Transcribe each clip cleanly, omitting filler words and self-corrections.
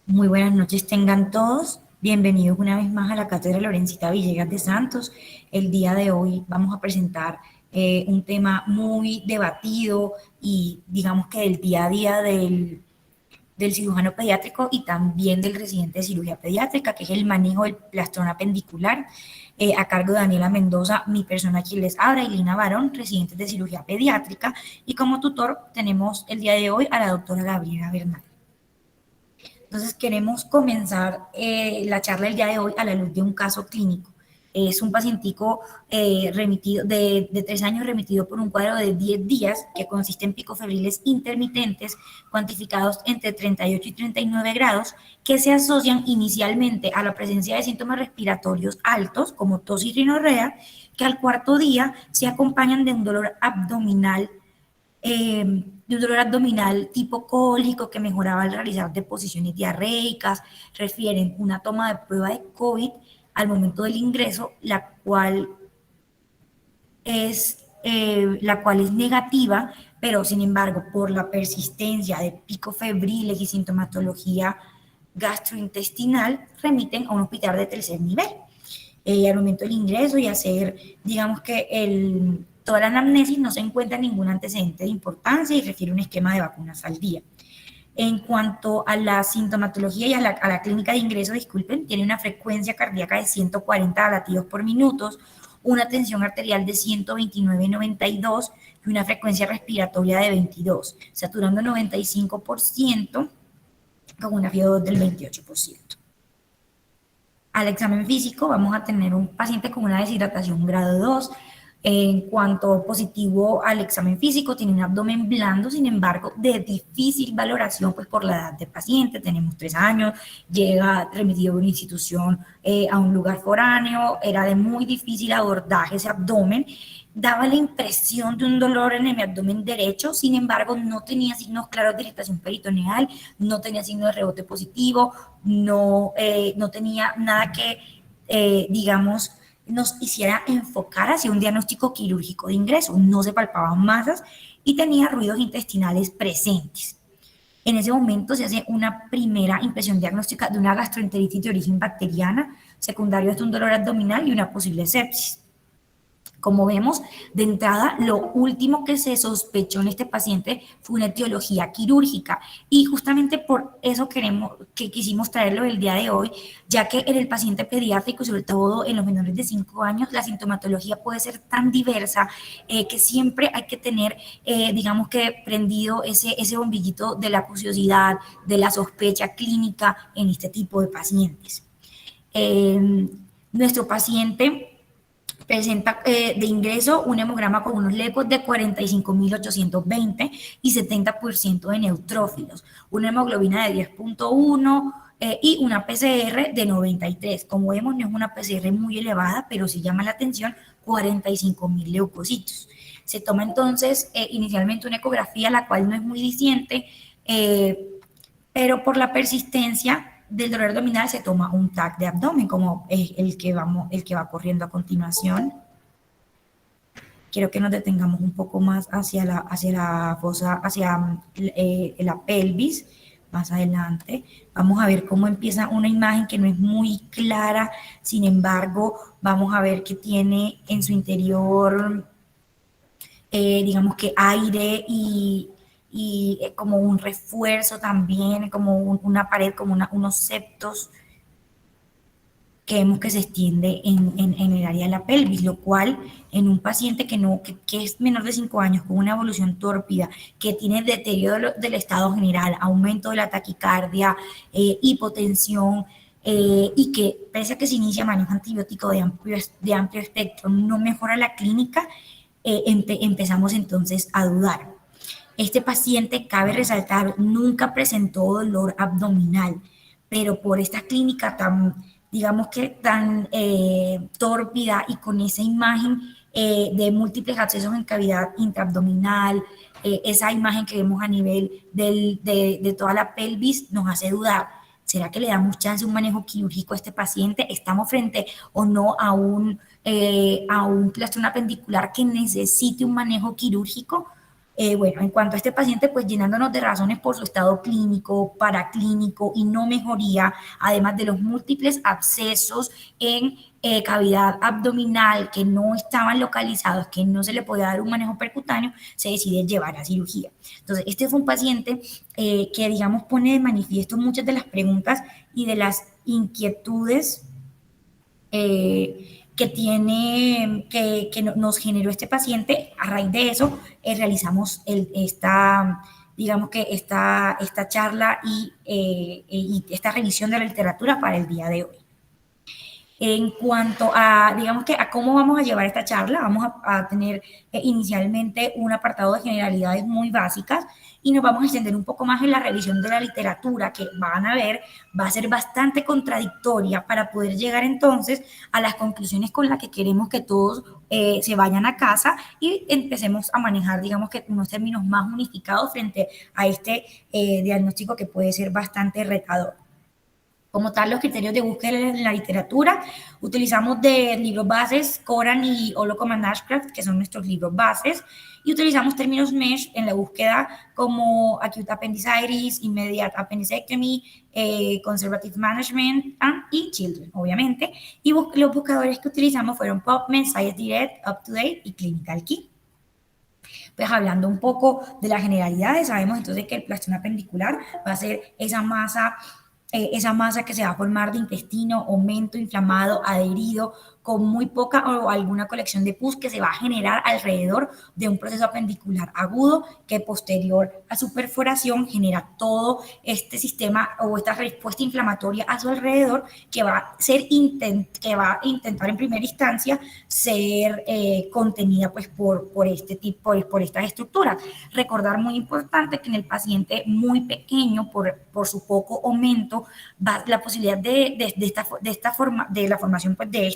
Muy buenas noches tengan todos. Bienvenidos una vez más a la Cátedra Lorencita Villegas de Santos. El día de hoy vamos a presentar un tema muy debatido y digamos que del día a día del cirujano pediátrico y también del residente de cirugía pediátrica, que es el manejo del plastrón apendicular, a cargo de Daniela Mendoza, mi persona quien les habla, y Lina Barón, residentes de cirugía pediátrica, y como tutor tenemos el día de hoy a la doctora Gabriela Bernal. Entonces queremos comenzar la charla del día de hoy a la luz de un caso clínico. Es un pacientico remitido de 3 años remitido por un cuadro de 10 días que consiste en picos febriles intermitentes cuantificados entre 38 y 39 grados que se asocian inicialmente a la presencia de síntomas respiratorios altos como tos y rinorrea, que al cuarto día se acompañan de un dolor abdominal, de un dolor abdominal tipo cólico que mejoraba al realizar deposiciones diarreicas. Refieren una toma de prueba de COVID al momento del ingreso, la cual es negativa, pero sin embargo, por la persistencia de picos febriles y sintomatología gastrointestinal, remiten a un hospital de tercer nivel. Al momento del ingreso y hacer, digamos que toda la anamnesis, no se encuentra ningún antecedente de importancia y refiere un esquema de vacunas al día. En cuanto a la sintomatología y a la clínica de ingreso, disculpen, tiene una frecuencia cardíaca de 140 latidos por minuto, una tensión arterial de 129/92 y una frecuencia respiratoria de 22, saturando 95% con una FIO2 del 28%. Al examen físico vamos a tener un paciente con una deshidratación grado 2. En cuanto positivo al examen físico, tiene un abdomen blando, sin embargo, de difícil valoración, pues por la edad del paciente. Tenemos 3 años, llega remitido de una institución a un lugar foráneo, era de muy difícil abordaje ese abdomen, daba la impresión de un dolor en el abdomen derecho, sin embargo, no tenía signos claros de irritación peritoneal, no tenía signos de rebote positivo, no tenía nada que, digamos, nos hiciera enfocar hacia un diagnóstico quirúrgico de ingreso. No se palpaban masas y tenía ruidos intestinales presentes. En ese momento se hace una primera impresión diagnóstica de una gastroenteritis de origen bacteriana, secundario de un dolor abdominal y una posible sepsis. Como vemos, de entrada, lo último que se sospechó en este paciente fue una etiología quirúrgica y justamente por eso quisimos traerlo el día de hoy, ya que en el paciente pediátrico, sobre todo en los menores de 5 años, la sintomatología puede ser tan diversa que siempre hay que tener, digamos que prendido ese bombillito de la curiosidad, de la sospecha clínica en este tipo de pacientes. Nuestro paciente presenta de ingreso un hemograma con unos LEPOS de 45.820 y 70% de neutrófilos, una hemoglobina de 10.1 y una PCR de 93. Como vemos, no es una PCR muy elevada, pero sí llama la atención, 45.000 leucocitos. Se toma entonces inicialmente una ecografía, la cual no es muy diciente, pero por la persistencia del dolor abdominal se toma un TAC de abdomen, como es el que va corriendo a continuación. Quiero que nos detengamos un poco más hacia la fosa, hacia la pelvis, más adelante. Vamos a ver cómo empieza una imagen que no es muy clara, sin embargo, vamos a ver que tiene en su interior, digamos que aire y como un refuerzo también, como una pared, como unos septos que vemos que se extiende en el área de la pelvis, lo cual en un paciente que es menor de 5 años, con una evolución tórpida, que tiene deterioro del estado general, aumento de la taquicardia, hipotensión, y que pese a que se inicia manejo antibiótico de amplio espectro, no mejora la clínica, empezamos entonces a dudar. Este paciente, cabe resaltar, nunca presentó dolor abdominal, pero por esta clínica tan, digamos que tan tórpida y con esa imagen de múltiples accesos en cavidad intraabdominal, esa imagen que vemos a nivel de toda la pelvis nos hace dudar. ¿Será que le damos chance a un manejo quirúrgico a este paciente? ¿Estamos frente o no a un plastrón apendicular que necesite un manejo quirúrgico? Bueno, en cuanto a este paciente, pues llenándonos de razones por su estado clínico, paraclínico y no mejoría, además de los múltiples abscesos en cavidad abdominal que no estaban localizados, que no se le podía dar un manejo percutáneo, se decide llevar a cirugía. Entonces, este fue un paciente que, digamos, pone de manifiesto muchas de las preguntas y de las inquietudes que nos generó este paciente. A raíz de eso, realizamos digamos que esta charla y esta revisión de la literatura para el día de hoy. En cuanto a, digamos que a cómo vamos a llevar esta charla, vamos a tener inicialmente un apartado de generalidades muy básicas y nos vamos a extender un poco más en la revisión de la literatura que van a ver, va a ser bastante contradictoria para poder llegar entonces a las conclusiones con las que queremos que todos se vayan a casa y empecemos a manejar, digamos que unos términos más unificados frente a este diagnóstico que puede ser bastante retador. Como tal, los criterios de búsqueda en la literatura, utilizamos de libros bases, Coran y Holcomb and Ashcraft, que son nuestros libros bases, y utilizamos términos MESH en la búsqueda como acute appendicitis, immediate appendicectomy, conservative management y children, obviamente. Y los buscadores que utilizamos fueron PubMed, ScienceDirect, UpToDate y Clinical Key. Pues hablando un poco de las generalidades, sabemos entonces que el plastón apendicular va a ser esa masa que se va a formar de intestino o mento inflamado, adherido, con muy poca o alguna colección de pus que se va a generar alrededor de un proceso apendicular agudo que posterior a su perforación genera todo este sistema o esta respuesta inflamatoria a su alrededor que va a intentar en primera instancia ser contenida pues por este tipo, por estas estructuras. Recordar muy importante que en el paciente muy pequeño, por su poco aumento, la posibilidad de la formación pues, de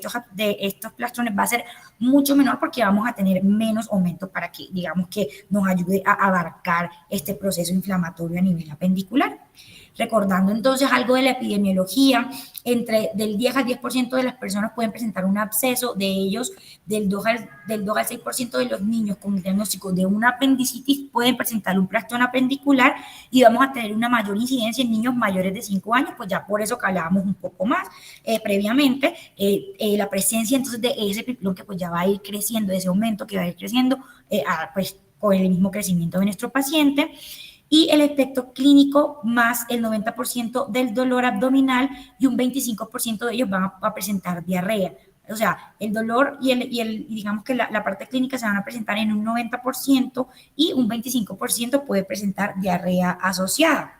estos plastrones va a ser mucho menor porque vamos a tener menos aumento para que, digamos, que nos ayude a abarcar este proceso inflamatorio a nivel apendicular. Recordando entonces algo de la epidemiología, del 10 al 10% de las personas pueden presentar un absceso, de ellos del 2 al 6% de los niños con el diagnóstico de una apendicitis pueden presentar un plastón apendicular y vamos a tener una mayor incidencia en niños mayores de 5 años, pues ya por eso que hablábamos un poco más previamente, la presencia entonces de ese pipilón que pues ya va a ir creciendo, de ese aumento que va a ir creciendo, pues con el mismo crecimiento de nuestro paciente. Y el efecto clínico más el 90% del dolor abdominal y un 25% de ellos van a presentar diarrea. O sea, el dolor y digamos que la parte clínica se van a presentar en un 90% y un 25% puede presentar diarrea asociada.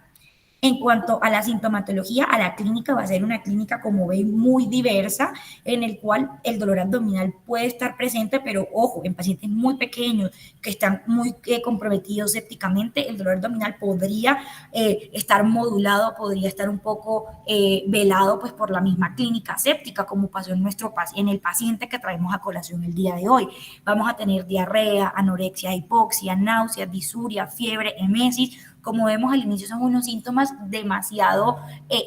En cuanto a la sintomatología, a la clínica va a ser una clínica, como ven, muy diversa, en el cual el dolor abdominal puede estar presente, pero ojo, en pacientes muy pequeños que están muy comprometidos sépticamente, el dolor abdominal podría estar modulado, podría estar un poco velado pues, por la misma clínica séptica, como pasó en el paciente que traemos a colación el día de hoy. Vamos a tener diarrea, anorexia, hipoxia, náuseas, disuria, fiebre, emesis. Como vemos al inicio son unos síntomas demasiado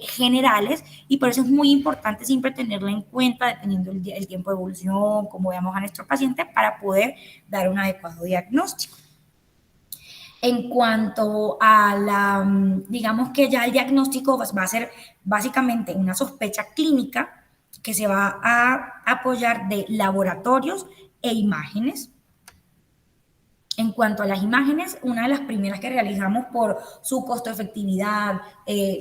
generales y por eso es muy importante siempre tenerla en cuenta dependiendo el tiempo de evolución, como veamos a nuestro paciente, para poder dar un adecuado diagnóstico. En cuanto a digamos que ya el diagnóstico va a ser básicamente una sospecha clínica que se va a apoyar de laboratorios e imágenes. En cuanto a las imágenes, una de las primeras que realizamos por su costo-efectividad,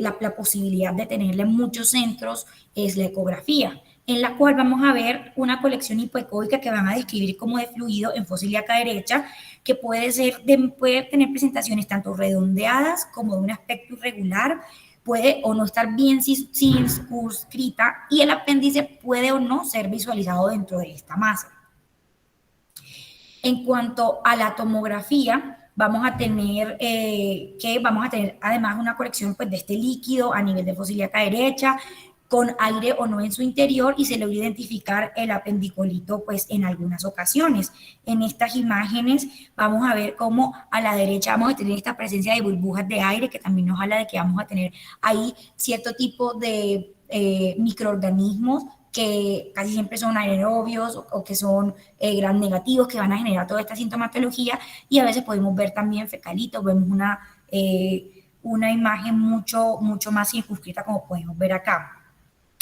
la posibilidad de tenerla en muchos centros, es la ecografía, en la cual vamos a ver una colección hipoecóica que van a describir como de fluido en fosa ilíaca derecha, que puede tener presentaciones tanto redondeadas como de un aspecto irregular, puede o no estar bien circunscrita y el apéndice puede o no ser visualizado dentro de esta masa. En cuanto a la tomografía, vamos a tener además una colección pues, de este líquido a nivel de fosa ilíaca derecha, con aire o no en su interior y se logra identificar el apendicolito pues, en algunas ocasiones. En estas imágenes vamos a ver cómo a la derecha vamos a tener esta presencia de burbujas de aire que también nos habla de que vamos a tener ahí cierto tipo de microorganismos que casi siempre son anaerobios o que son gram negativos, que van a generar toda esta sintomatología, y a veces podemos ver también fecalitos, vemos una imagen mucho más circunscrita como podemos ver acá.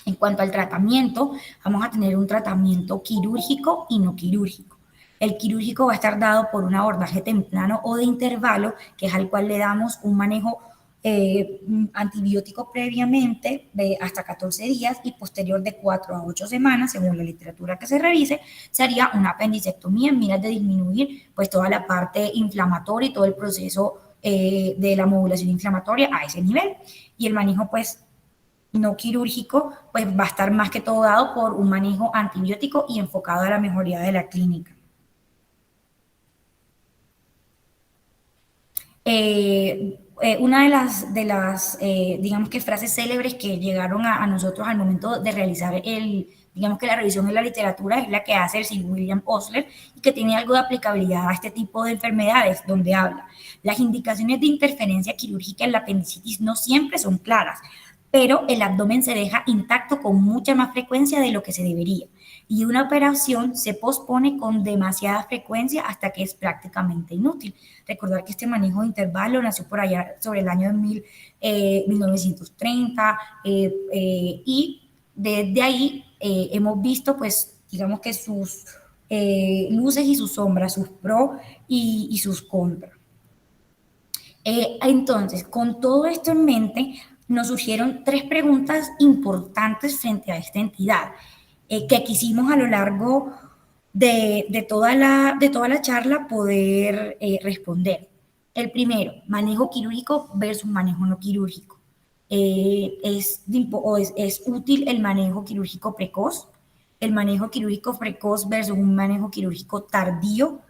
En cuanto al tratamiento, vamos a tener un tratamiento quirúrgico y no quirúrgico. El quirúrgico va a estar dado por un abordaje temprano o de intervalo, que es al cual le damos un manejo antibiótico previamente de hasta 14 días y posterior de 4 a 8 semanas, según la literatura que se revise, sería una apendicectomía en miras de disminuir pues toda la parte inflamatoria y todo el proceso de la modulación inflamatoria a ese nivel. Y el manejo pues no quirúrgico, pues va a estar más que todo dado por un manejo antibiótico y enfocado a la mejoría de la clínica. Una de las digamos que frases célebres que llegaron a nosotros al momento de realizar digamos que la revisión de la literatura es la que hace el Sir William Osler y que tiene algo de aplicabilidad a este tipo de enfermedades, donde habla: las indicaciones de interferencia quirúrgica en la apendicitis no siempre son claras, pero el abdomen se deja intacto con mucha más frecuencia de lo que se debería, y una operación se pospone con demasiada frecuencia hasta que es prácticamente inútil. Recordar que este manejo de intervalo nació por allá sobre el año 1930 y desde ahí hemos visto, pues, digamos que sus luces y sus sombras, sus pros y sus contras. Entonces, con todo esto en mente, nos surgieron 3 preguntas importantes frente a esta entidad que quisimos a lo largo de toda la charla poder responder. El primero: manejo quirúrgico versus manejo no quirúrgico. Es útil el manejo quirúrgico precoz, el manejo quirúrgico precoz versus un manejo quirúrgico tardío.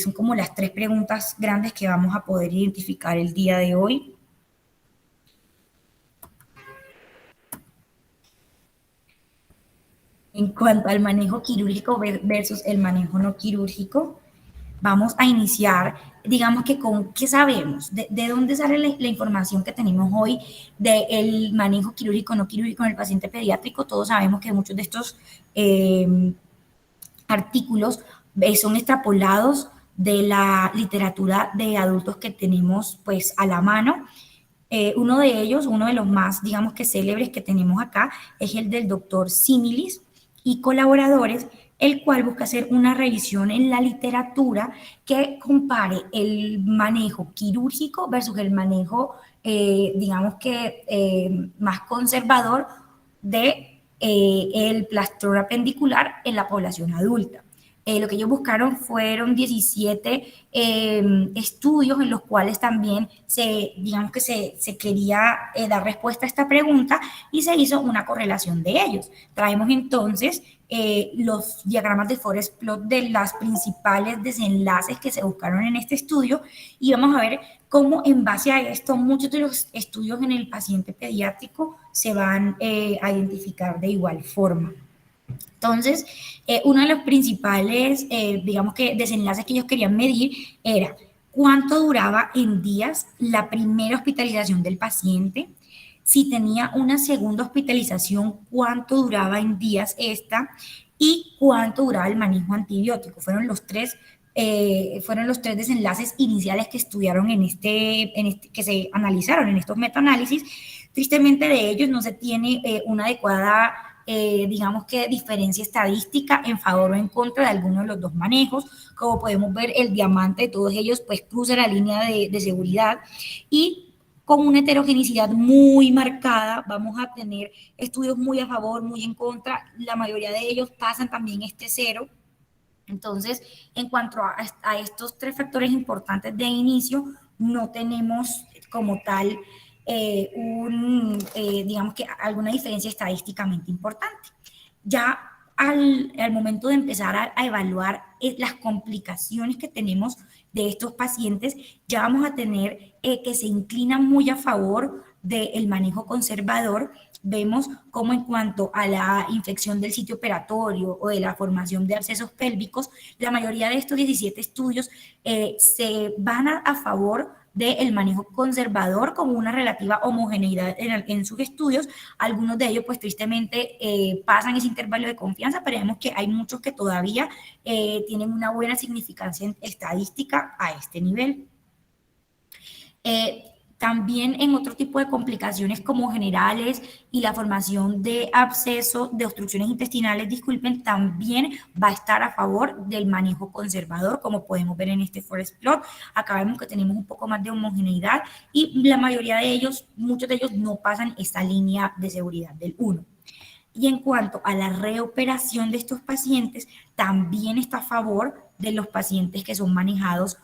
Son como las 3 preguntas grandes que vamos a poder identificar el día de hoy. En cuanto al manejo quirúrgico versus el manejo no quirúrgico, vamos a iniciar, digamos que con qué sabemos, de dónde sale la información que tenemos hoy del manejo quirúrgico no quirúrgico en el paciente pediátrico. Todos sabemos que muchos de estos artículos son extrapolados de la literatura de adultos que tenemos pues a la mano. Uno de ellos, uno de los más, digamos que célebres que tenemos acá, es el del doctor Similis y colaboradores, el cual busca hacer una revisión en la literatura que compare el manejo quirúrgico versus el manejo, digamos que más conservador de el plastrón apendicular en la población adulta. Lo que ellos buscaron fueron 17 estudios en los cuales también digamos que se quería dar respuesta a esta pregunta y se hizo una correlación de ellos. Traemos entonces los diagramas de forest plot de las principales desenlaces que se buscaron en este estudio y vamos a ver cómo en base a esto muchos de los estudios en el paciente pediátrico se van a identificar de igual forma. Entonces, uno de los principales, digamos que desenlaces que ellos querían medir era cuánto duraba en días la primera hospitalización del paciente, si tenía una segunda hospitalización, cuánto duraba en días esta y cuánto duraba el manejo antibiótico. Fueron los tres desenlaces iniciales que estudiaron que se analizaron en estos metaanálisis. Tristemente de ellos no se tiene una adecuada digamos que diferencia estadística en favor o en contra de alguno de los dos manejos. Como podemos ver, el diamante de todos ellos pues cruza la línea de seguridad y con una heterogeneidad muy marcada. Vamos a tener estudios muy a favor, muy en contra. La mayoría de ellos pasan también este cero. Entonces, en cuanto a estos 3 factores importantes de inicio, no tenemos como tal digamos que alguna diferencia estadísticamente importante. Ya al momento de empezar a evaluar las complicaciones que tenemos de estos pacientes, ya vamos a tener que se inclinan muy a favor del manejo conservador. Vemos cómo en cuanto a la infección del sitio operatorio o de la formación de abscesos pélvicos, la mayoría de estos 17 estudios se van a favor del manejo conservador como una relativa homogeneidad en sus estudios. Algunos de ellos, pues tristemente, pasan ese intervalo de confianza, pero vemos que hay muchos que todavía tienen una buena significancia estadística a este nivel. También en otro tipo de complicaciones como generales y la formación de abscesos, de obstrucciones intestinales, disculpen, también va a estar a favor del manejo conservador, como podemos ver en este forest plot. Acá vemos que tenemos un poco más de homogeneidad y la mayoría de ellos, muchos de ellos no pasan esa línea de seguridad del 1. Y en cuanto a la reoperación de estos pacientes, también está a favor de los pacientes que son manejados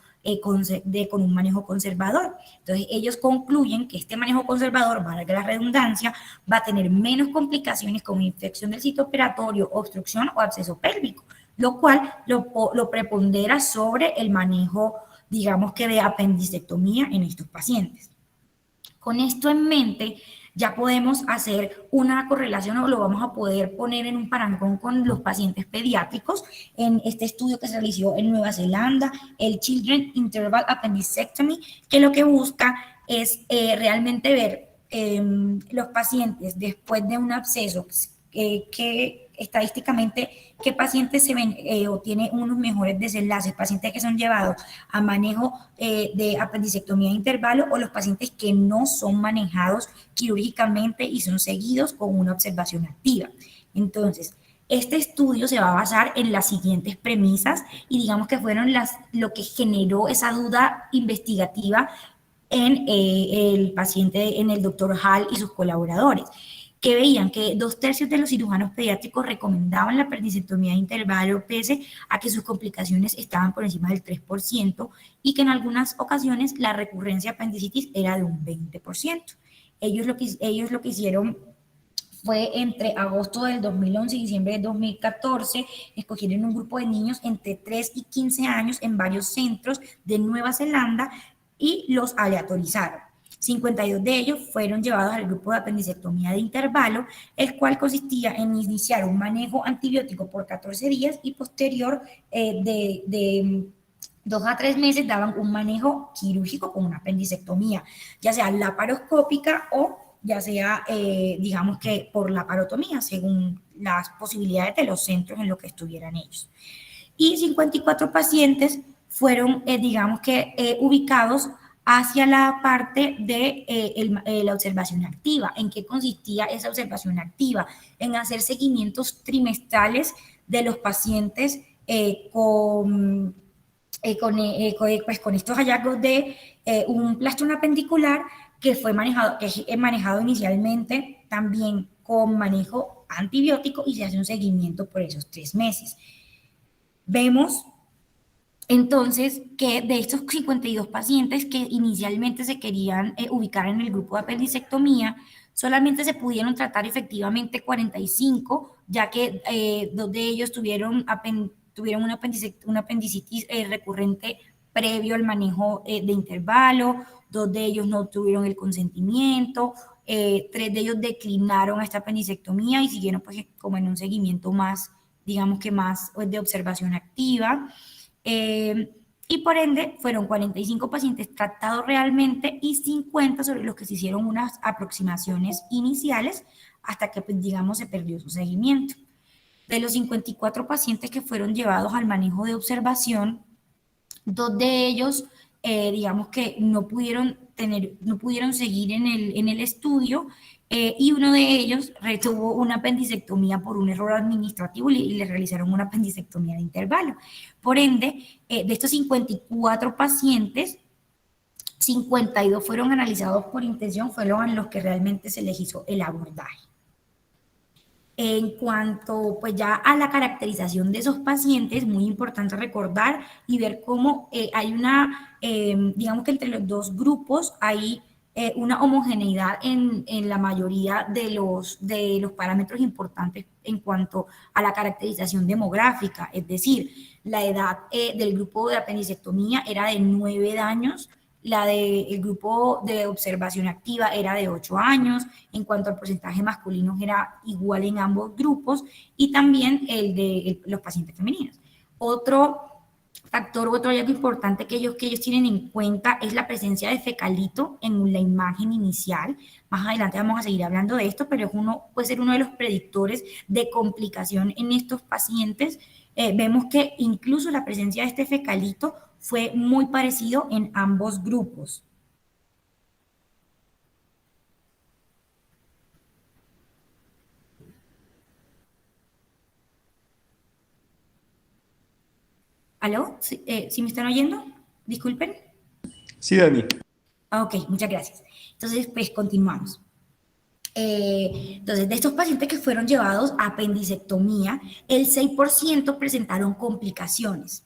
con un manejo conservador. Entonces, ellos concluyen que este manejo conservador, valga la redundancia, va a tener menos complicaciones como infección del sitio operatorio, obstrucción o absceso pélvico, lo cual lo prepondera sobre el manejo, digamos que de apendicectomía en estos pacientes. Con esto en mente, ya podemos hacer una correlación o lo vamos a poder poner en un parangón con los pacientes pediátricos en este estudio que se realizó en Nueva Zelanda, el Children Interval Appendicectomy, que lo que busca es realmente ver los pacientes después de un absceso que estadísticamente qué pacientes se ven o tienen unos mejores desenlaces, pacientes que son llevados a manejo de apendicectomía de intervalo o los pacientes que no son manejados quirúrgicamente y son seguidos con una observación activa. Entonces, este estudio se va a basar en las siguientes premisas y digamos que fueron lo que generó esa duda investigativa en el paciente, en el doctor Hall y sus colaboradores, que veían que 2/3 de los cirujanos pediátricos recomendaban la apendicectomía de intervalo pese a que sus complicaciones estaban por encima del 3% y que en algunas ocasiones la recurrencia de apendicitis era de un 20%. Ellos lo que hicieron fue entre agosto del 2011 y diciembre del 2014, escogieron un grupo de niños entre 3 y 15 años en varios centros de Nueva Zelanda y los aleatorizaron. 52 de ellos fueron llevados al grupo de apendicectomía de intervalo, el cual consistía en iniciar un manejo antibiótico por 14 días y posterior de 2 a 3 meses daban un manejo quirúrgico con una apendicectomía, ya sea laparoscópica o ya sea, digamos que por laparotomía, según las posibilidades de los centros en los que estuvieran ellos. Y 54 pacientes fueron, digamos que, ubicados hacia la parte de la observación activa. ¿En qué consistía esa observación activa? En hacer seguimientos trimestrales de los pacientes con estos hallazgos de un plastrón apendicular que es manejado inicialmente también con manejo antibiótico y se hace un seguimiento por esos 3 meses. Vemos entonces que de estos 52 pacientes que inicialmente se querían ubicar en el grupo de apendicectomía, solamente se pudieron tratar efectivamente 45, ya que 2 de ellos tuvieron una apendicitis recurrente previo al manejo de intervalo, 2 de ellos no tuvieron el consentimiento, 3 de ellos declinaron esta apendicectomía y siguieron pues como en un seguimiento más, digamos que más de observación activa. Y por ende fueron 45 pacientes tratados realmente y 50 sobre los que se hicieron unas aproximaciones iniciales hasta que, pues, digamos, se perdió su seguimiento. De los 54 pacientes que fueron llevados al manejo de observación, 2 de ellos, digamos que no pudieron seguir en el estudio y uno de ellos retuvo una apendicectomía por un error administrativo y le realizaron una apendicectomía de intervalo. Por ende, de estos 54 pacientes, 52 fueron analizados por intención, fueron los que realmente se les hizo el abordaje. En cuanto pues ya a la caracterización de esos pacientes, muy importante recordar y ver cómo hay digamos que entre los dos grupos hay una homogeneidad en la mayoría de los parámetros importantes en cuanto a la caracterización demográfica, es decir, la edad del grupo de apendicectomía era de 9 años, la del grupo de observación activa era de 8 años, en cuanto al porcentaje masculino era igual en ambos grupos y también el de los pacientes femeninos. Otro factor o otro hallazgo importante que ellos tienen en cuenta es la presencia de fecalito en la imagen inicial. Más adelante vamos a seguir hablando de esto, pero puede ser uno de los predictores de complicación en estos pacientes. Vemos que incluso la presencia de este fecalito fue muy parecido en ambos grupos. ¿Aló? ¿Sí me están oyendo? Disculpen. Sí, Dani. Ok, muchas gracias. Entonces, pues continuamos. Entonces, de estos pacientes que fueron llevados a apendicectomía, el 6% presentaron complicaciones.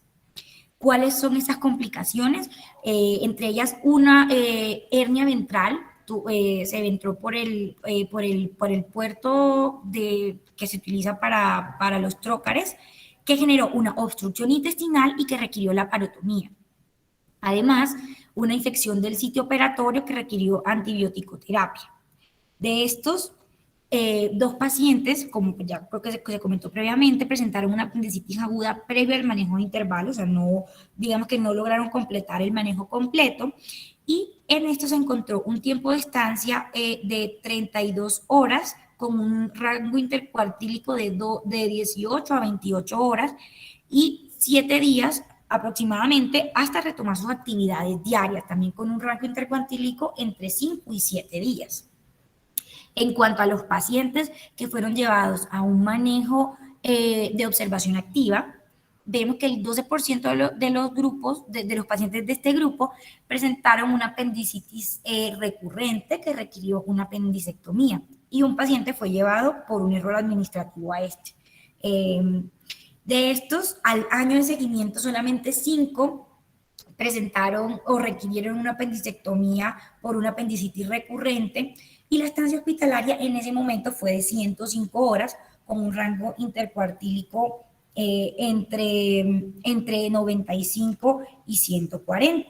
¿Cuáles son esas complicaciones? Entre ellas, una hernia ventral, se entró por el puerto que se utiliza para los trócares, que generó una obstrucción intestinal y que requirió la parotomía. Además, una infección del sitio operatorio que requirió antibiótico-terapia. De estos, dos pacientes, como ya creo que se comentó previamente, presentaron una apendicitis aguda previo al manejo de intervalos, o sea, no, digamos que no lograron completar el manejo completo, y en esto se encontró un tiempo de estancia de 32 horas con un rango intercuartílico de 18 a 28 horas y 7 días aproximadamente hasta retomar sus actividades diarias, también con un rango intercuartílico entre 5 y 7 días. En cuanto a los pacientes que fueron llevados a un manejo de observación activa, vemos que el 12% de los grupos, de los pacientes de este grupo, presentaron una apendicitis recurrente que requirió una apendicectomía y un paciente fue llevado por un error administrativo a este. De estos, al año de seguimiento, solamente 5 presentaron o requirieron una apendicectomía por una apendicitis recurrente y la estancia hospitalaria en ese momento fue de 105 horas con un rango intercuartílico entre 95 y 140.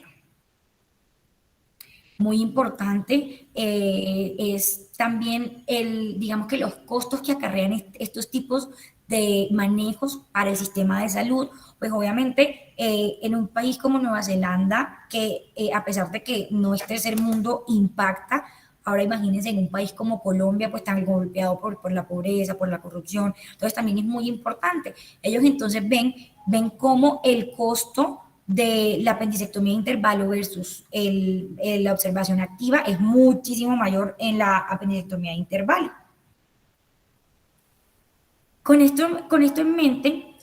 Muy importante es también digamos que los costos que acarrean estos tipos de manejos para el sistema de salud, pues obviamente en un país como Nueva Zelanda, que a pesar de que no es tercer mundo, impacta. Ahora imagínense en un país como Colombia, pues tan golpeado por la pobreza, por la corrupción. Entonces también es muy importante. Ellos entonces ven cómo el costo de la apendicectomía intervalo versus la observación activa es muchísimo mayor en la apendicectomía de intervalo. Con esto en mente,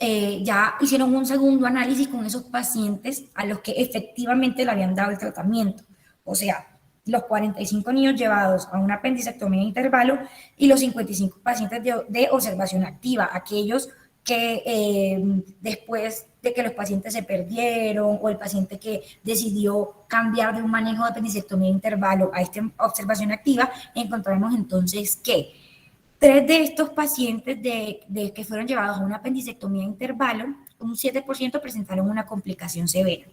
ya hicieron un segundo análisis con esos pacientes a los que efectivamente le habían dado el tratamiento. O sea, los 45 niños llevados a una apendicectomía de intervalo y los 55 pacientes de observación activa, aquellos que después de que los pacientes se perdieron o el paciente que decidió cambiar de un manejo de apendicectomía de intervalo a esta observación activa, encontramos entonces que 3 de estos pacientes que fueron llevados a una apendicectomía de intervalo, un 7% presentaron una complicación severa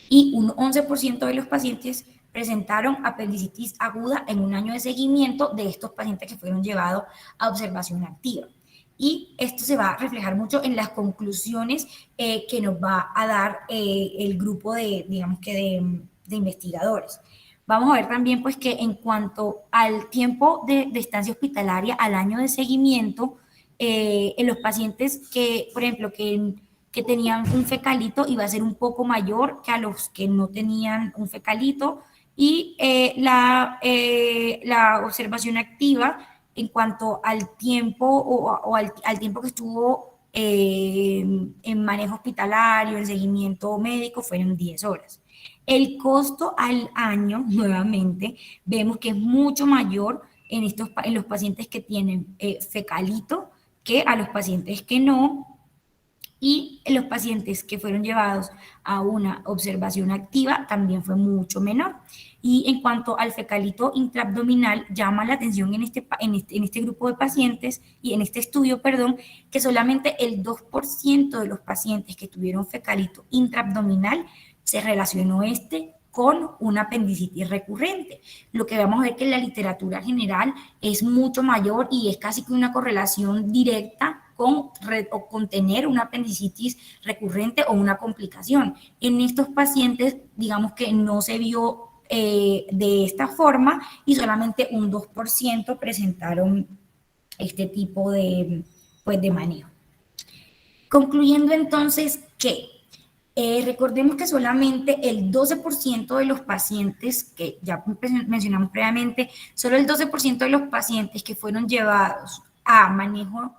y un 11% de los pacientes presentaron apendicitis aguda en un año de seguimiento de estos pacientes que fueron llevados a observación activa. Y esto se va a reflejar mucho en las conclusiones que nos va a dar el grupo digamos que de investigadores. Vamos a ver también pues que en cuanto al tiempo de estancia hospitalaria, al año de seguimiento, en los pacientes que, por ejemplo, que tenían un fecalito iba a ser un poco mayor que a los que no tenían un fecalito y la observación activa en cuanto al tiempo o al tiempo que estuvo en manejo hospitalario, en seguimiento médico, fueron 10 horas. El costo al año, nuevamente, vemos que es mucho mayor en los pacientes que tienen fecalito que a los pacientes que no, y en los pacientes que fueron llevados a una observación activa también fue mucho menor. Y en cuanto al fecalito intraabdominal, llama la atención en este grupo de pacientes y en este estudio, perdón, que solamente el 2% de los pacientes que tuvieron fecalito intraabdominal se relacionó con una apendicitis recurrente. Lo que vamos a ver que en la literatura general es mucho mayor y es casi que una correlación directa con tener una apendicitis recurrente o una complicación. En estos pacientes, digamos que no se vio de esta forma y solamente un 2% presentaron este tipo de, pues, de manejo. Concluyendo entonces que recordemos que solamente el 12% de los pacientes, que ya mencionamos previamente, solo el 12% de los pacientes que fueron llevados a manejo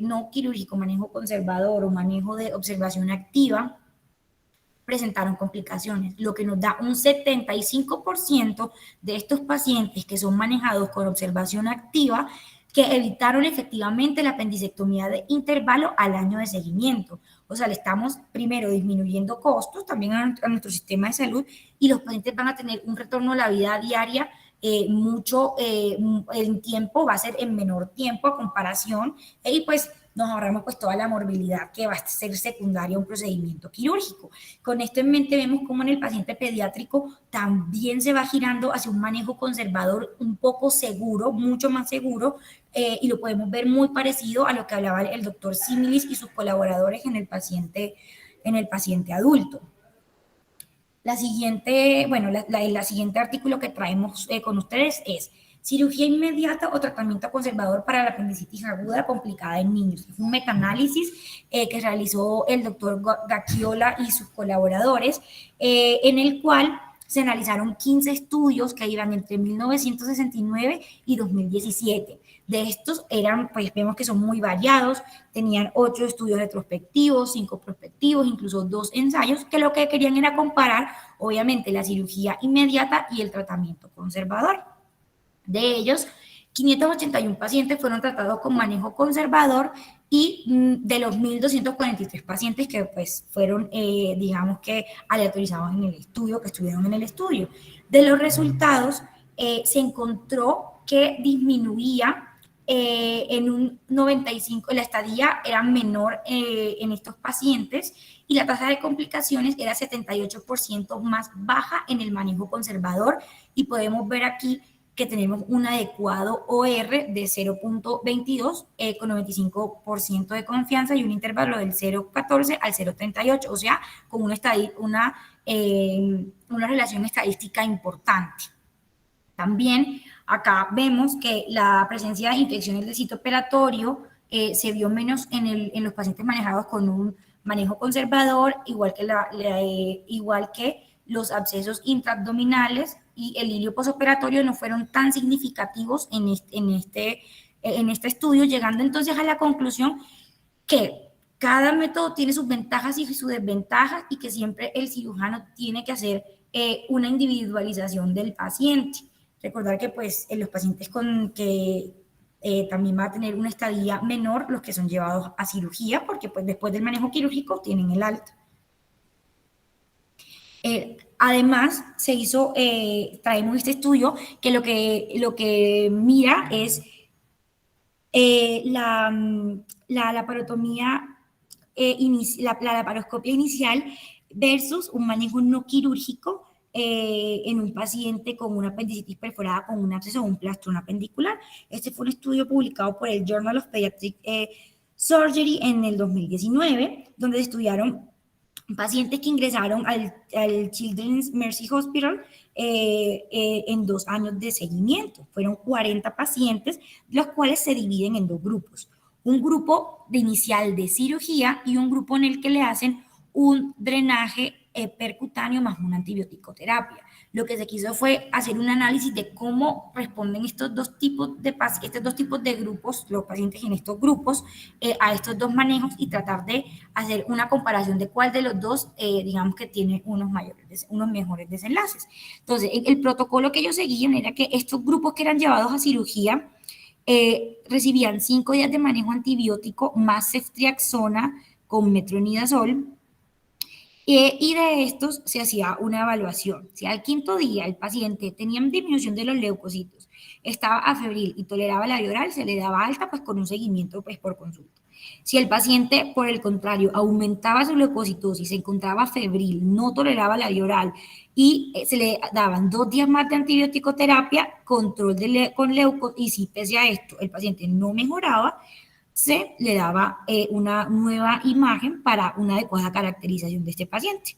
no quirúrgico, manejo conservador o manejo de observación activa, presentaron complicaciones, lo que nos da un 75% de estos pacientes que son manejados con observación activa que evitaron efectivamente la apendicectomía de intervalo al año de seguimiento. O sea, le estamos primero disminuyendo costos también a nuestro sistema de salud y los pacientes van a tener un retorno a la vida diaria en tiempo, va a ser en menor tiempo a comparación y pues nos ahorramos pues toda la morbilidad que va a ser secundaria a un procedimiento quirúrgico. Con esto en mente vemos cómo en el paciente pediátrico también se va girando hacia un manejo conservador un poco seguro, mucho más seguro, y lo podemos ver muy parecido a lo que hablaba el doctor Similis y sus colaboradores en el paciente adulto. La siguiente, bueno, la siguiente artículo que traemos con ustedes es cirugía inmediata o tratamiento conservador para la apendicitis aguda complicada en niños. Es un metaanálisis que realizó el doctor Gacchiola y sus colaboradores, en el cual se analizaron 15 estudios que iban entre 1969 y 2017. De estos pues vemos que son muy variados, tenían 8 estudios retrospectivos, 5 prospectivos, incluso 2 ensayos, que lo que querían era comparar, obviamente, la cirugía inmediata y el tratamiento conservador. De ellos, 581 pacientes fueron tratados con manejo conservador y de los 1.243 pacientes que pues fueron, digamos que, aleatorizados en el estudio, que estuvieron en el estudio. De los resultados, se encontró que disminuía en un 95%, la estadía era menor en estos pacientes y la tasa de complicaciones era 78% más baja en el manejo conservador y podemos ver aquí que tenemos un adecuado OR de 0.22 con 95% de confianza y un intervalo del 0.14 al 0.38, o sea, con una relación estadística importante. También acá vemos que la presencia de infecciones del sitio operatorio se vio menos en los pacientes manejados con un manejo conservador, igual que los abscesos intraabdominales y el hilio posoperatorio no fueron tan significativos en este estudio, llegando entonces a la conclusión que cada método tiene sus ventajas y sus desventajas y que siempre el cirujano tiene que hacer una individualización del paciente. Recordar que pues en los pacientes con que también va a tener una estadía menor los que son llevados a cirugía, porque pues después del manejo quirúrgico tienen el alta. Además, traemos este estudio que lo que mira es la laparotomía, la laparoscopia inicial versus un manejo no quirúrgico en un paciente con una apendicitis perforada con un absceso o un plastrón apendicular. Este fue un estudio publicado por el Journal of Pediatric Surgery en el 2019, donde estudiaron pacientes que ingresaron al Children's Mercy Hospital en 2 años de seguimiento. Fueron 40 pacientes, los cuales se dividen en 2 grupos. Un grupo de inicial de cirugía y un grupo en el que le hacen un drenaje percutáneo más una antibioticoterapia. Lo que se quiso fue hacer un análisis de cómo responden estos dos tipos de grupos, los pacientes en estos grupos, a estos 2 manejos y tratar de hacer una comparación de cuál de los 2, digamos que tiene unos mejores desenlaces. Entonces, el protocolo que ellos seguían era que estos grupos que eran llevados a cirugía recibían 5 días de manejo antibiótico más ceftriaxona con metronidazol. Y de estos se hacía una evaluación. Si al 5.º día el paciente tenía disminución de los leucocitos, estaba afebril y toleraba la vía oral, se le daba alta pues con un seguimiento pues por consulta. Si el paciente, por el contrario, aumentaba su leucocitosis, se encontraba febril, no toleraba la vía oral y se le daban 2 días más de antibiótico terapia, control con leuco, y si pese a esto el paciente no mejoraba, se le daba una nueva imagen para una adecuada caracterización de este paciente.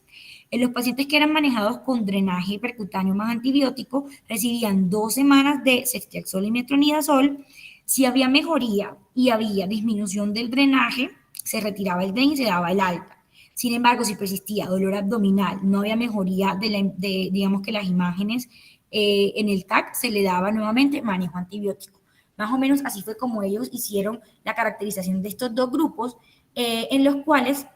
En los pacientes que eran manejados con drenaje percutáneo más antibiótico, recibían 2 semanas de ceftriaxol y metronidazol. Si había mejoría y había disminución del drenaje, se retiraba el DREN y se daba el alta. Sin embargo, si persistía dolor abdominal, no había mejoría digamos que las imágenes en el TAC, se le daba nuevamente manejo antibiótico. Más o menos así fue como ellos hicieron la caracterización de estos dos grupos, en los cuales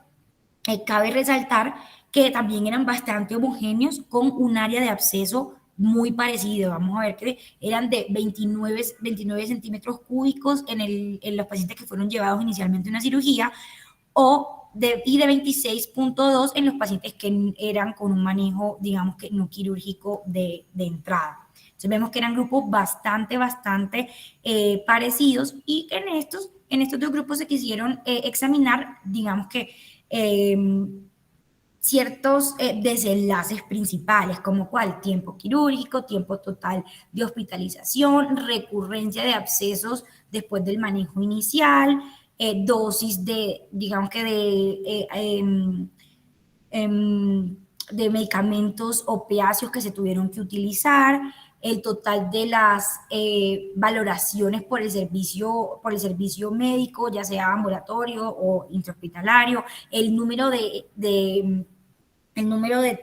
cabe resaltar que también eran bastante homogéneos con un área de absceso muy parecido. Vamos a ver que eran de 29 centímetros cúbicos en los pacientes que fueron llevados inicialmente a una cirugía y de 26,2 en los pacientes que eran con un manejo, digamos que no quirúrgico de entrada. Entonces vemos que eran grupos bastante parecidos y en estos dos grupos se quisieron examinar, digamos que ciertos desenlaces principales, como cuál, tiempo quirúrgico, tiempo total de hospitalización, recurrencia de abscesos después del manejo inicial, dosis digamos que de medicamentos opiáceos que se tuvieron que utilizar, el total de las valoraciones por el servicio médico, ya sea ambulatorio o intrahospitalario, el número de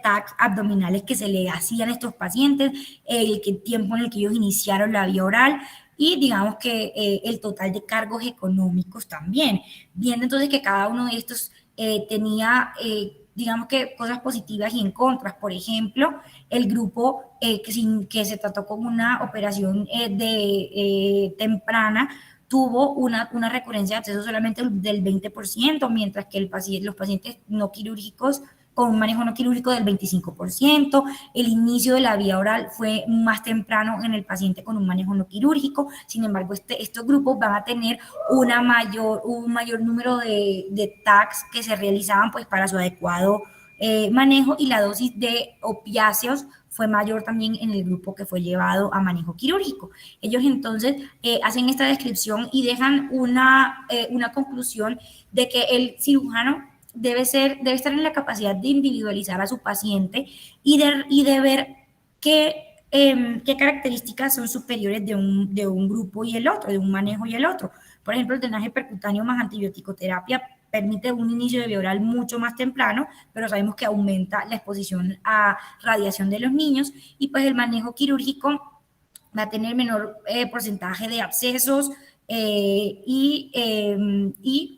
TACs abdominales que se le hacían a estos pacientes, el tiempo en el que ellos iniciaron la vía oral y digamos que el total de cargos económicos también. Viendo entonces que cada uno de estos tenía, digamos que cosas positivas y en contras. Por ejemplo, el grupo que se trató con una operación temprana tuvo una recurrencia de absceso solamente del 20%, mientras que los pacientes no quirúrgicos con un manejo no quirúrgico del 25%, el inicio de la vía oral fue más temprano en el paciente con un manejo no quirúrgico. Sin embargo, estos grupos van a tener un mayor número de TACs que se realizaban pues para su adecuado manejo, y la dosis de opiáceos fue mayor también en el grupo que fue llevado a manejo quirúrgico. Ellos entonces hacen esta descripción y dejan una conclusión de que el cirujano debe estar en la capacidad de individualizar a su paciente y de ver qué características son superiores de un grupo y el otro, de un manejo y el otro. Por ejemplo, el drenaje percutáneo más antibiótico terapia permite un inicio de vía oral mucho más temprano, pero sabemos que aumenta la exposición a radiación de los niños, y pues el manejo quirúrgico va a tener menor porcentaje de abscesos, y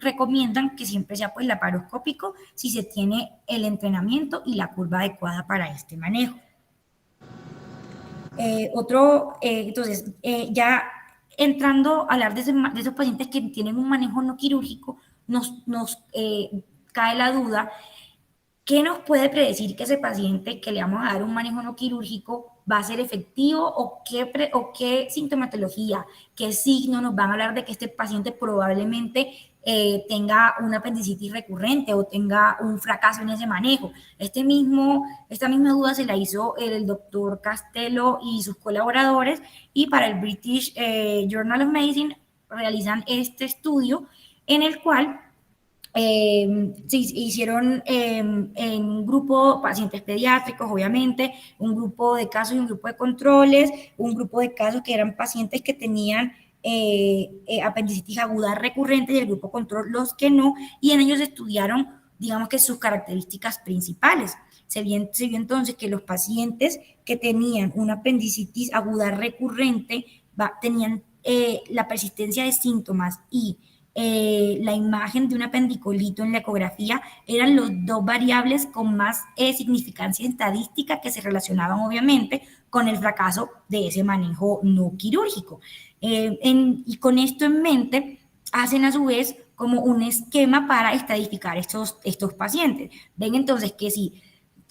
recomiendan que siempre sea pues laparoscópico si se tiene el entrenamiento y la curva adecuada para este manejo. Entonces, ya entrando a hablar de esos pacientes que tienen un manejo no quirúrgico, nos cae la duda: ¿qué nos puede predecir que ese paciente que le vamos a dar un manejo no quirúrgico va a ser efectivo, o qué sintomatología, qué signos nos van a hablar de que este paciente probablemente tenga una apendicitis recurrente o tenga un fracaso en ese manejo? Esta misma duda se la hizo el doctor Castello y sus colaboradores, y para el British Journal of Medicine realizan este estudio en el cual se hicieron en un grupo pacientes pediátricos, obviamente, un grupo de casos y un grupo de controles, un grupo de casos que eran pacientes que tenían apendicitis aguda recurrente, y el grupo control los que no, y en ellos estudiaron, digamos que sus características principales. Se vio entonces que los pacientes que tenían una apendicitis aguda recurrente tenían la persistencia de síntomas y la imagen de un apendicolito en la ecografía eran los dos variables con más significancia estadística que se relacionaban obviamente con el fracaso de ese manejo no quirúrgico. Y con esto en mente, hacen a su vez como un esquema para estadificar estos pacientes. Ven entonces que si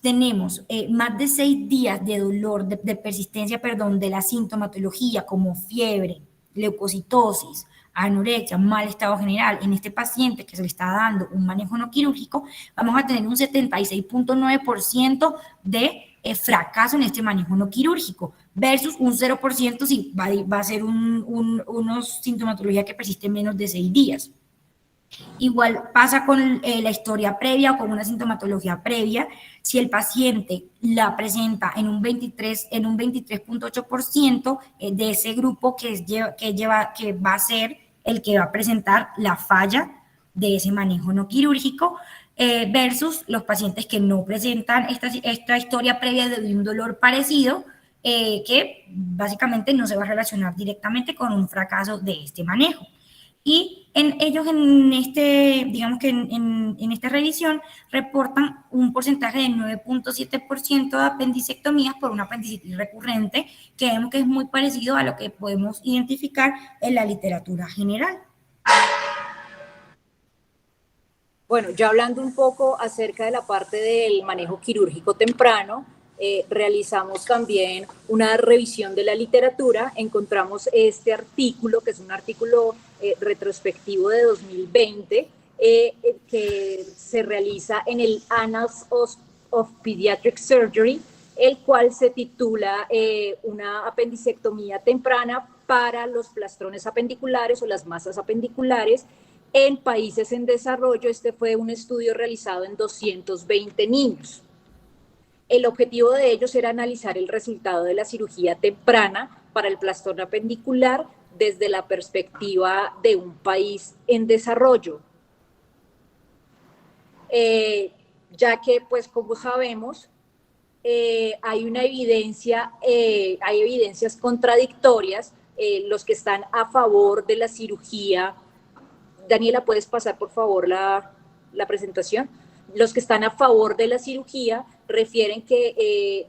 tenemos más de 6 días de dolor, de persistencia, perdón, de la sintomatología como fiebre, leucocitosis, anorexia, mal estado general en este paciente que se le está dando un manejo no quirúrgico, vamos a tener un 76.9% de fracaso en este manejo no quirúrgico versus un 0% si va a ser unos sintomatología que persiste menos de 6 días. Igual pasa con la historia previa o con una sintomatología previa. Si el paciente la presenta en un 23.8% de ese grupo que va a ser el que va a presentar la falla de ese manejo no quirúrgico, versus los pacientes que no presentan esta historia previa de un dolor parecido, que básicamente no se va a relacionar directamente con un fracaso de este manejo. Y ellos digamos que en esta revisión reportan un porcentaje de 9.7% de apendicectomías por una apendicitis recurrente, que vemos que es muy parecido a lo que podemos identificar en la literatura general. Bueno, ya hablando un poco acerca de la parte del manejo quirúrgico temprano, realizamos también una revisión de la literatura. Encontramos este artículo, que es un artículo retrospectivo de 2020, que se realiza en el Annals of Pediatric Surgery, el cual se titula una apendicectomía temprana para los plastrones apendiculares o las masas apendiculares en países en desarrollo. Este fue un estudio realizado en 220 niños. El objetivo de ellos era analizar el resultado de la cirugía temprana para el plastrón apendicular desde la perspectiva de un país en desarrollo. Ya que, pues, como sabemos, hay evidencias contradictorias. Los que están a favor de la cirugía, Daniela, ¿puedes pasar por favor la presentación? Los que están a favor de la cirugía refieren que,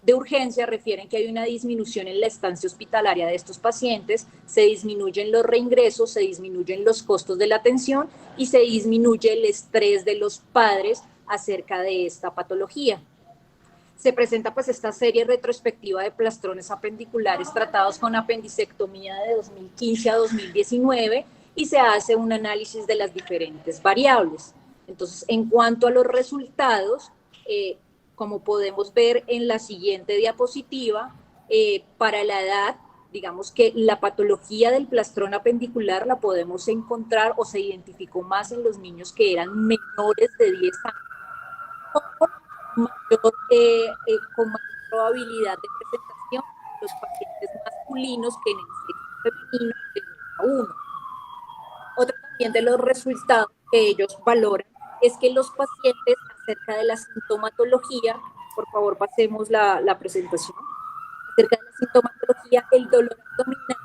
de urgencia, refieren que hay una disminución en la estancia hospitalaria de estos pacientes, se disminuyen los reingresos, se disminuyen los costos de la atención y se disminuye el estrés de los padres acerca de esta patología. Se presenta pues esta serie retrospectiva de plastrones apendiculares tratados con apendicectomía de 2015 a 2019 y se hace un análisis de las diferentes variables. Entonces, en cuanto a los resultados, como podemos ver en la siguiente diapositiva, para la edad, digamos que la patología del plastrón apendicular la podemos encontrar o se identificó más en los niños que eran menores de 10 años, con mayor probabilidad de presentación los pacientes masculinos que en el sexo femenino de 1. Otro también de los resultados que ellos valoran es que los pacientes, acerca de la sintomatología, por favor pasemos la presentación, acerca de la sintomatología, el dolor abdominal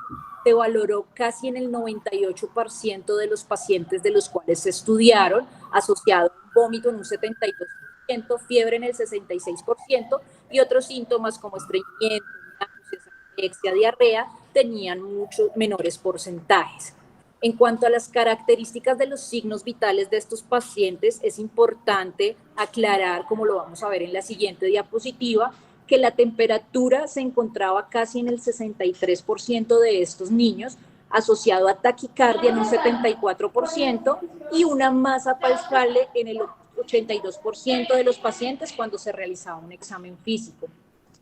se valoró casi en el 98% de los pacientes de los cuales se estudiaron, asociado a un vómito en un 72%, fiebre en el 66% y otros síntomas como estreñimiento, náuseas, anorexia, diarrea tenían muchos menores porcentajes. En cuanto a las características de los signos vitales de estos pacientes, es importante aclarar, como lo vamos a ver en la siguiente diapositiva, que la temperatura se encontraba casi en el 63% de estos niños, asociado a taquicardia en un 74% y una masa palpable en el 82% de los pacientes cuando se realizaba un examen físico.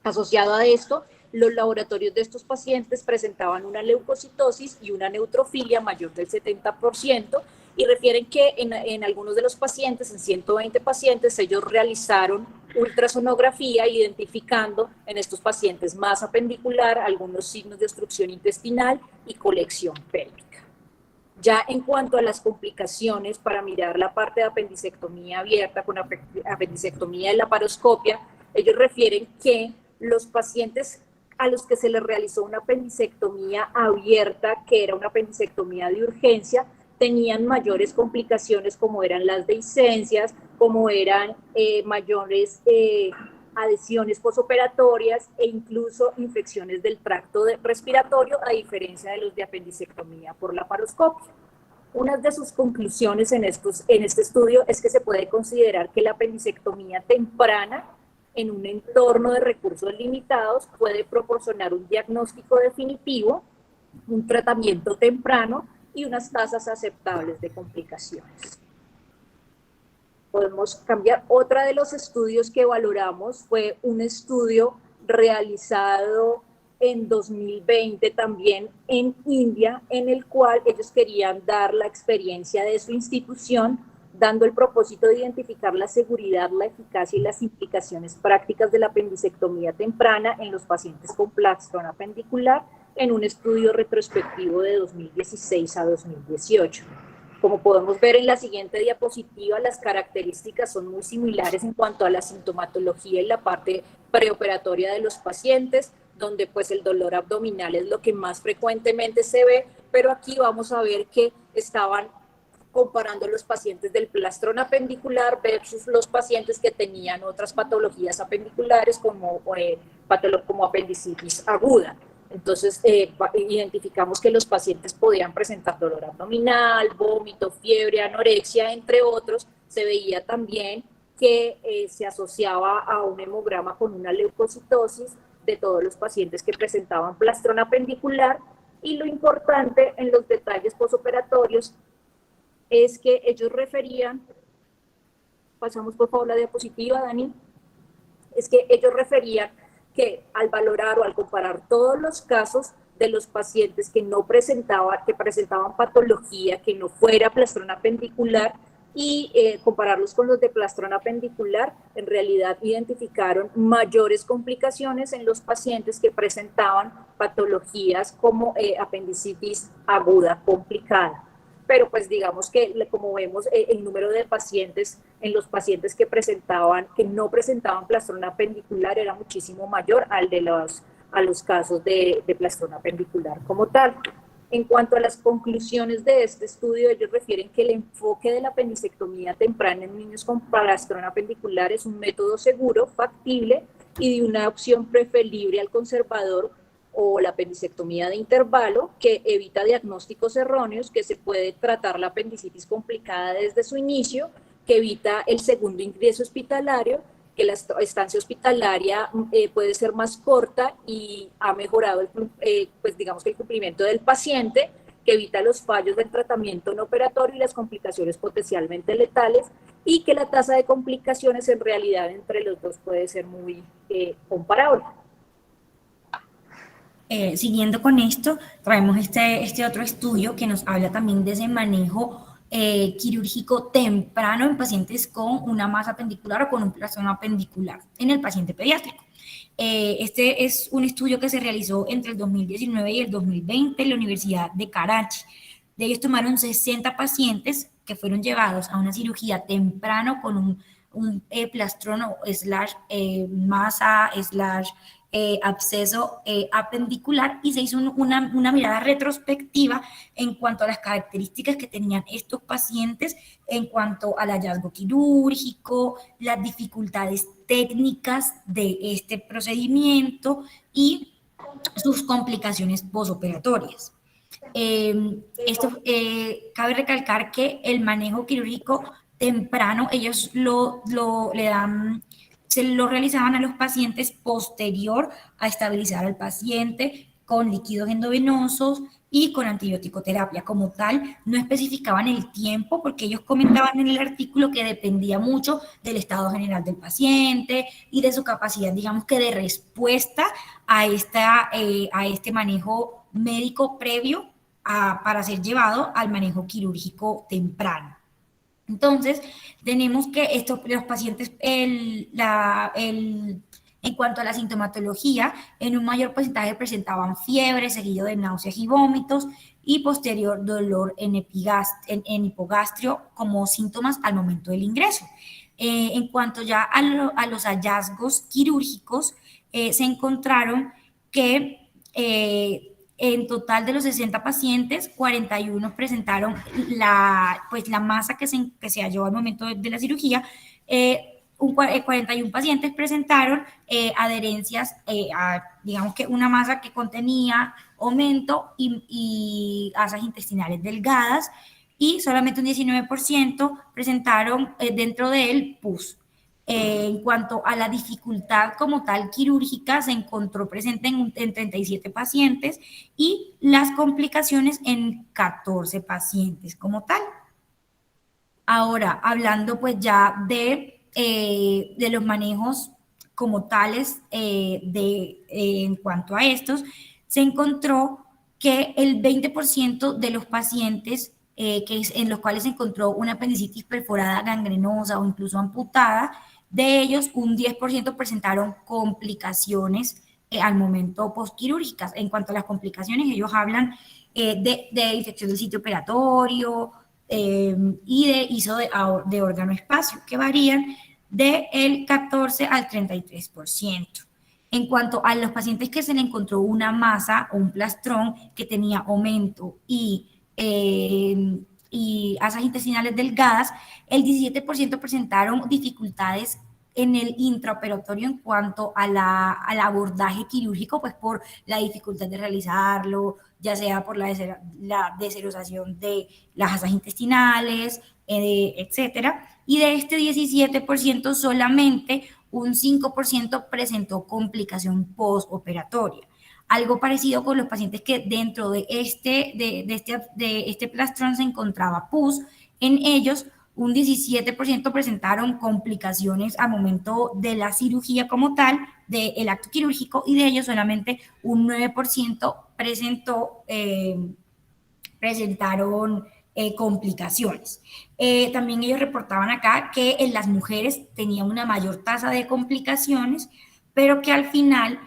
Asociado a esto, los laboratorios de estos pacientes presentaban una leucocitosis y una neutrofilia mayor del 70% y refieren que en algunos de los pacientes, en 120 pacientes, ellos realizaron ultrasonografía identificando en estos pacientes masa apendicular, algunos signos de obstrucción intestinal y colección pélvica. Ya en cuanto a las complicaciones, para mirar la parte de apendicectomía abierta con apendicectomía de laparoscopia, ellos refieren que los pacientes a los que se les realizó una apendicectomía abierta, que era una apendicectomía de urgencia, tenían mayores complicaciones como eran las dehiscencias, como eran mayores adhesiones posoperatorias e incluso infecciones del tracto respiratorio, a diferencia de los de apendicectomía por laparoscopia. Una de sus conclusiones en este estudio es que se puede considerar que la apendicectomía temprana en un entorno de recursos limitados puede proporcionar un diagnóstico definitivo un tratamiento temprano y unas tasas aceptables de complicaciones. Podemos cambiar. Otra de los estudios que valoramos fue un estudio realizado en 2020 también en India, en el cual ellos querían dar la experiencia de su institución, dando el propósito de identificar la seguridad, la eficacia y las implicaciones prácticas de la apendicectomía temprana en los pacientes con plastrón apendicular en un estudio retrospectivo de 2016 a 2018. Como podemos ver en la siguiente diapositiva, las características son muy similares en cuanto a la sintomatología y la parte preoperatoria de los pacientes, donde pues el dolor abdominal es lo que más frecuentemente se ve, pero aquí vamos a ver que estaban comparando los pacientes del plastrón apendicular versus los pacientes que tenían otras patologías apendiculares como apendicitis aguda. Entonces, identificamos que los pacientes podían presentar dolor abdominal, vómito, fiebre, anorexia, entre otros. Se veía también que se asociaba a un hemograma con una leucocitosis de todos los pacientes que presentaban plastrón apendicular. Y lo importante en los detalles posoperatorios es que ellos referían, pasamos por favor la diapositiva, Dani, es que ellos referían que al valorar o al comparar todos los casos de los pacientes que no presentaban, que presentaban patología que no fuera plastrón apendicular y compararlos con los de plastrón apendicular, en realidad identificaron mayores complicaciones en los pacientes que presentaban patologías como apendicitis aguda complicada. Pero pues digamos que como vemos el número de pacientes en los pacientes que no presentaban plastrón apendicular era muchísimo mayor al de a los casos de plastrón apendicular como tal. En cuanto a las conclusiones de este estudio, ellos refieren que el enfoque de la apendicectomía temprana en niños con plastrón apendicular es un método seguro, factible y de una opción preferible al conservador o la apendicectomía de intervalo, que evita diagnósticos erróneos, que se puede tratar la apendicitis complicada desde su inicio, que evita el segundo ingreso hospitalario, que la estancia hospitalaria puede ser más corta y ha mejorado pues digamos que el cumplimiento del paciente, que evita los fallos del tratamiento no operatorio y las complicaciones potencialmente letales, y que la tasa de complicaciones en realidad entre los dos puede ser muy comparable. Siguiendo con esto, traemos este otro estudio que nos habla también de ese manejo quirúrgico temprano en pacientes con una masa apendicular o con un plastrón apendicular en el paciente pediátrico. Este es un estudio que se realizó entre el 2019 y el 2020 en la Universidad de Karachi. De ellos tomaron 60 pacientes que fueron llevados a una cirugía temprano con un plastrón o masa absceso apendicular, y se hizo una mirada retrospectiva en cuanto a las características que tenían estos pacientes en cuanto al hallazgo quirúrgico, las dificultades técnicas de este procedimiento y sus complicaciones posoperatorias. Cabe recalcar que el manejo quirúrgico temprano, ellos se lo realizaban a los pacientes posterior a estabilizar al paciente con líquidos endovenosos y con antibiótico-terapia. Como tal, no especificaban el tiempo porque ellos comentaban en el artículo que dependía mucho del estado general del paciente y de su capacidad, digamos que de respuesta a este manejo médico previo para ser llevado al manejo quirúrgico temprano. Entonces, tenemos que los pacientes, en cuanto a la sintomatología, en un mayor porcentaje presentaban fiebre, seguido de náuseas y vómitos, y posterior dolor en hipogastrio como síntomas al momento del ingreso. En cuanto ya a los hallazgos quirúrgicos, se encontraron que en total de los 60 pacientes, 41 presentaron la masa que se halló al momento de la cirugía. 41 pacientes presentaron adherencias digamos que una masa que contenía aumento y asas intestinales delgadas, y solamente un 19% presentaron dentro de él pus. En cuanto a la dificultad como tal quirúrgica, se encontró presente en 37 pacientes y las complicaciones en 14 pacientes como tal. Ahora, hablando pues ya de los manejos como tales en cuanto a estos, se encontró que el 20% de los pacientes en los cuales se encontró una apendicitis perforada gangrenosa o incluso amputada, de ellos un 10% presentaron complicaciones al momento postquirúrgicas. En cuanto a las complicaciones, ellos hablan de infección del sitio operatorio, y de ISO de órgano-espacio, que varían del 14 al 33%. En cuanto a los pacientes que se le encontró una masa o un plastrón que tenía aumento y asas intestinales delgadas, el 17% presentaron dificultades en el intraoperatorio en cuanto al abordaje quirúrgico, pues por la dificultad de realizarlo, ya sea por la deserización de las asas intestinales, etcétera. Y de este 17% solamente un 5% presentó complicación postoperatoria. Algo parecido con los pacientes que dentro de este plastrón se encontraba pus, en ellos un 17% presentaron complicaciones al momento de la cirugía como tal, del acto quirúrgico, y de ellos solamente un 9% presentaron complicaciones. También ellos reportaban acá que en las mujeres tenían una mayor tasa de complicaciones, pero que al final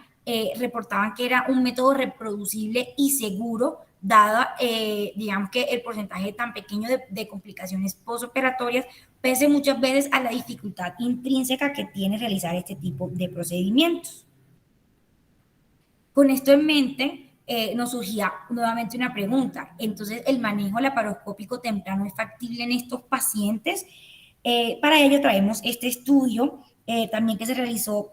reportaban que era un método reproducible y seguro, dada, digamos que el porcentaje tan pequeño de complicaciones postoperatorias, pese muchas veces a la dificultad intrínseca que tiene realizar este tipo de procedimientos. Con esto en mente, nos surgía nuevamente una pregunta. Entonces, ¿el manejo laparoscópico temprano es factible en estos pacientes? Para ello traemos este estudio también que se realizó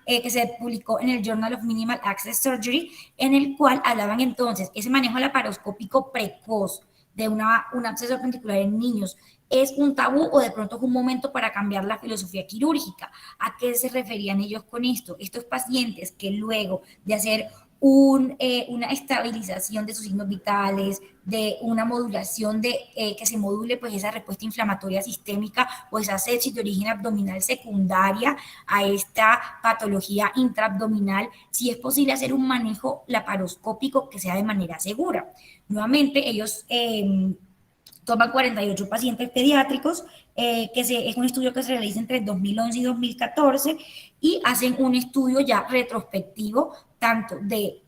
que se publicó en el Journal of Minimal Access Surgery, en el cual hablaban entonces ese manejo laparoscópico precoz de un absceso appendicular en niños. ¿Es un tabú o de pronto es un momento para cambiar la filosofía quirúrgica? ¿A qué se referían ellos con esto? Estos pacientes que luego de hacer una estabilización de sus signos vitales, de una modulación que se module pues esa respuesta inflamatoria sistémica o esa sepsis de origen abdominal secundaria a esta patología intraabdominal, si es posible hacer un manejo laparoscópico que sea de manera segura. Nuevamente, ellos toman 48 pacientes pediátricos, es un estudio que se realiza entre 2011 y 2014, y hacen un estudio ya retrospectivo tanto de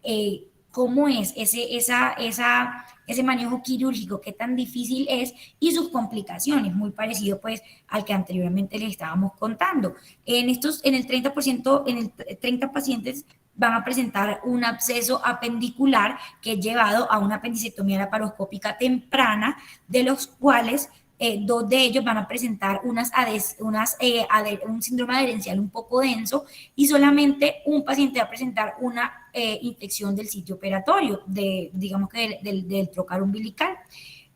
cómo es ese manejo quirúrgico, qué tan difícil es, y sus complicaciones, muy parecido pues al que anteriormente les estábamos contando. En el 30%, en el 30 pacientes van a presentar un absceso apendicular que es llevado a una apendicectomía laparoscópica temprana, de los cuales dos de ellos van a presentar un síndrome adherencial un poco denso, y solamente un paciente va a presentar una infección del sitio operatorio, digamos que del trocar umbilical.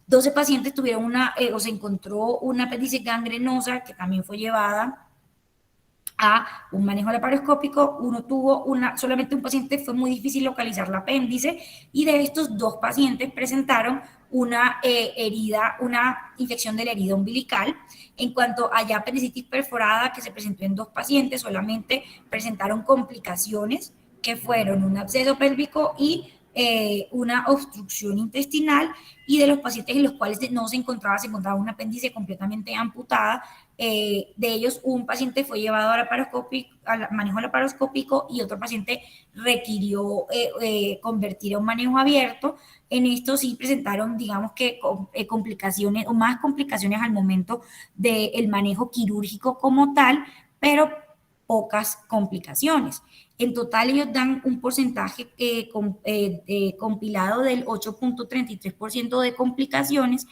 12 pacientes tuvieron o se encontró una apéndice gangrenosa que también fue llevada a un manejo laparoscópico. Solamente un paciente fue muy difícil localizar el apéndice, y de estos 2 pacientes presentaron una infección de la herida umbilical. En cuanto a ya apendicitis perforada, que se presentó en 2 pacientes, solamente presentaron complicaciones que fueron un absceso pélvico y una obstrucción intestinal, y de los pacientes en los cuales no se encontraba un apéndice completamente amputada. De ellos, un paciente fue llevado al manejo laparoscópico y otro paciente requirió convertir a un manejo abierto. En esto sí presentaron, digamos que complicaciones o más complicaciones al momento del manejo quirúrgico como tal, pero pocas complicaciones. En total, ellos dan un porcentaje compilado del 8.33% de complicaciones.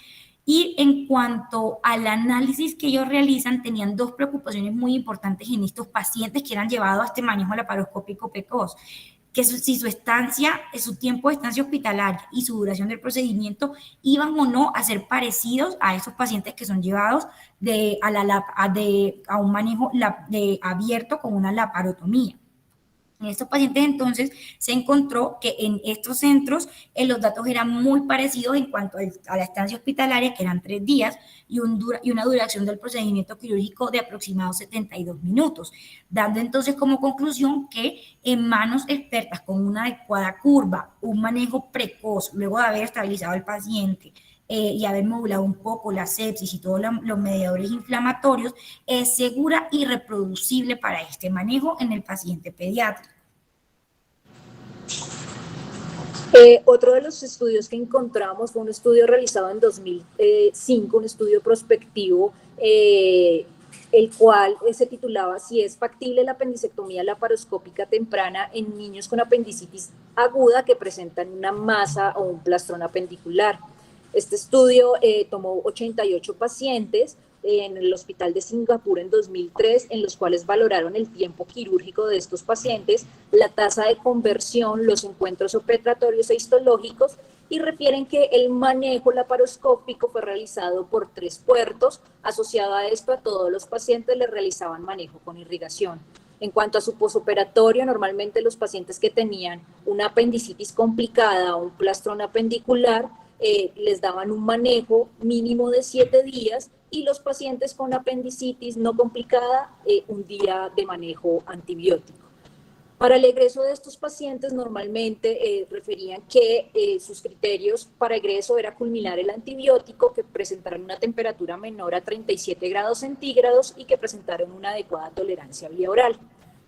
Y en cuanto al análisis que ellos realizan, tenían 2 preocupaciones muy importantes en estos pacientes que eran llevados a este manejo laparoscópico precoz. que si su tiempo de estancia hospitalaria y su duración del procedimiento iban o no a ser parecidos a esos pacientes que son llevados a un manejo abierto con una laparotomía. En estos pacientes entonces se encontró que en estos centros los datos eran muy parecidos en cuanto a la estancia hospitalaria, que eran 3 días, y una duración del procedimiento quirúrgico de aproximadamente 72 minutos, dando entonces como conclusión que en manos expertas con una adecuada curva, un manejo precoz, luego de haber estabilizado al paciente, y haber modulado un poco la sepsis y todos los mediadores inflamatorios, es segura y reproducible para este manejo en el paciente pediátrico. Otro de los estudios que encontramos fue un estudio realizado en 2005, un estudio prospectivo, el cual se titulaba "Si es factible la apendicectomía laparoscópica temprana en niños con apendicitis aguda que presentan una masa o un plastrón apendicular". Este estudio tomó 88 pacientes en el Hospital de Singapur en 2003, en los cuales valoraron el tiempo quirúrgico de estos pacientes, la tasa de conversión, los encuentros operatorios e histológicos, y refieren que el manejo laparoscópico fue realizado por 3 puertos. Asociado a esto, a todos los pacientes les realizaban manejo con irrigación. En cuanto a su posoperatorio, normalmente los pacientes que tenían una apendicitis complicada o un plastrón apendicular les daban un manejo mínimo de 7 días, y los pacientes con apendicitis no complicada, un día de manejo antibiótico. Para el egreso de estos pacientes, normalmente referían que sus criterios para egreso era culminar el antibiótico, que presentaran una temperatura menor a 37 grados centígrados y que presentaran una adecuada tolerancia vía oral.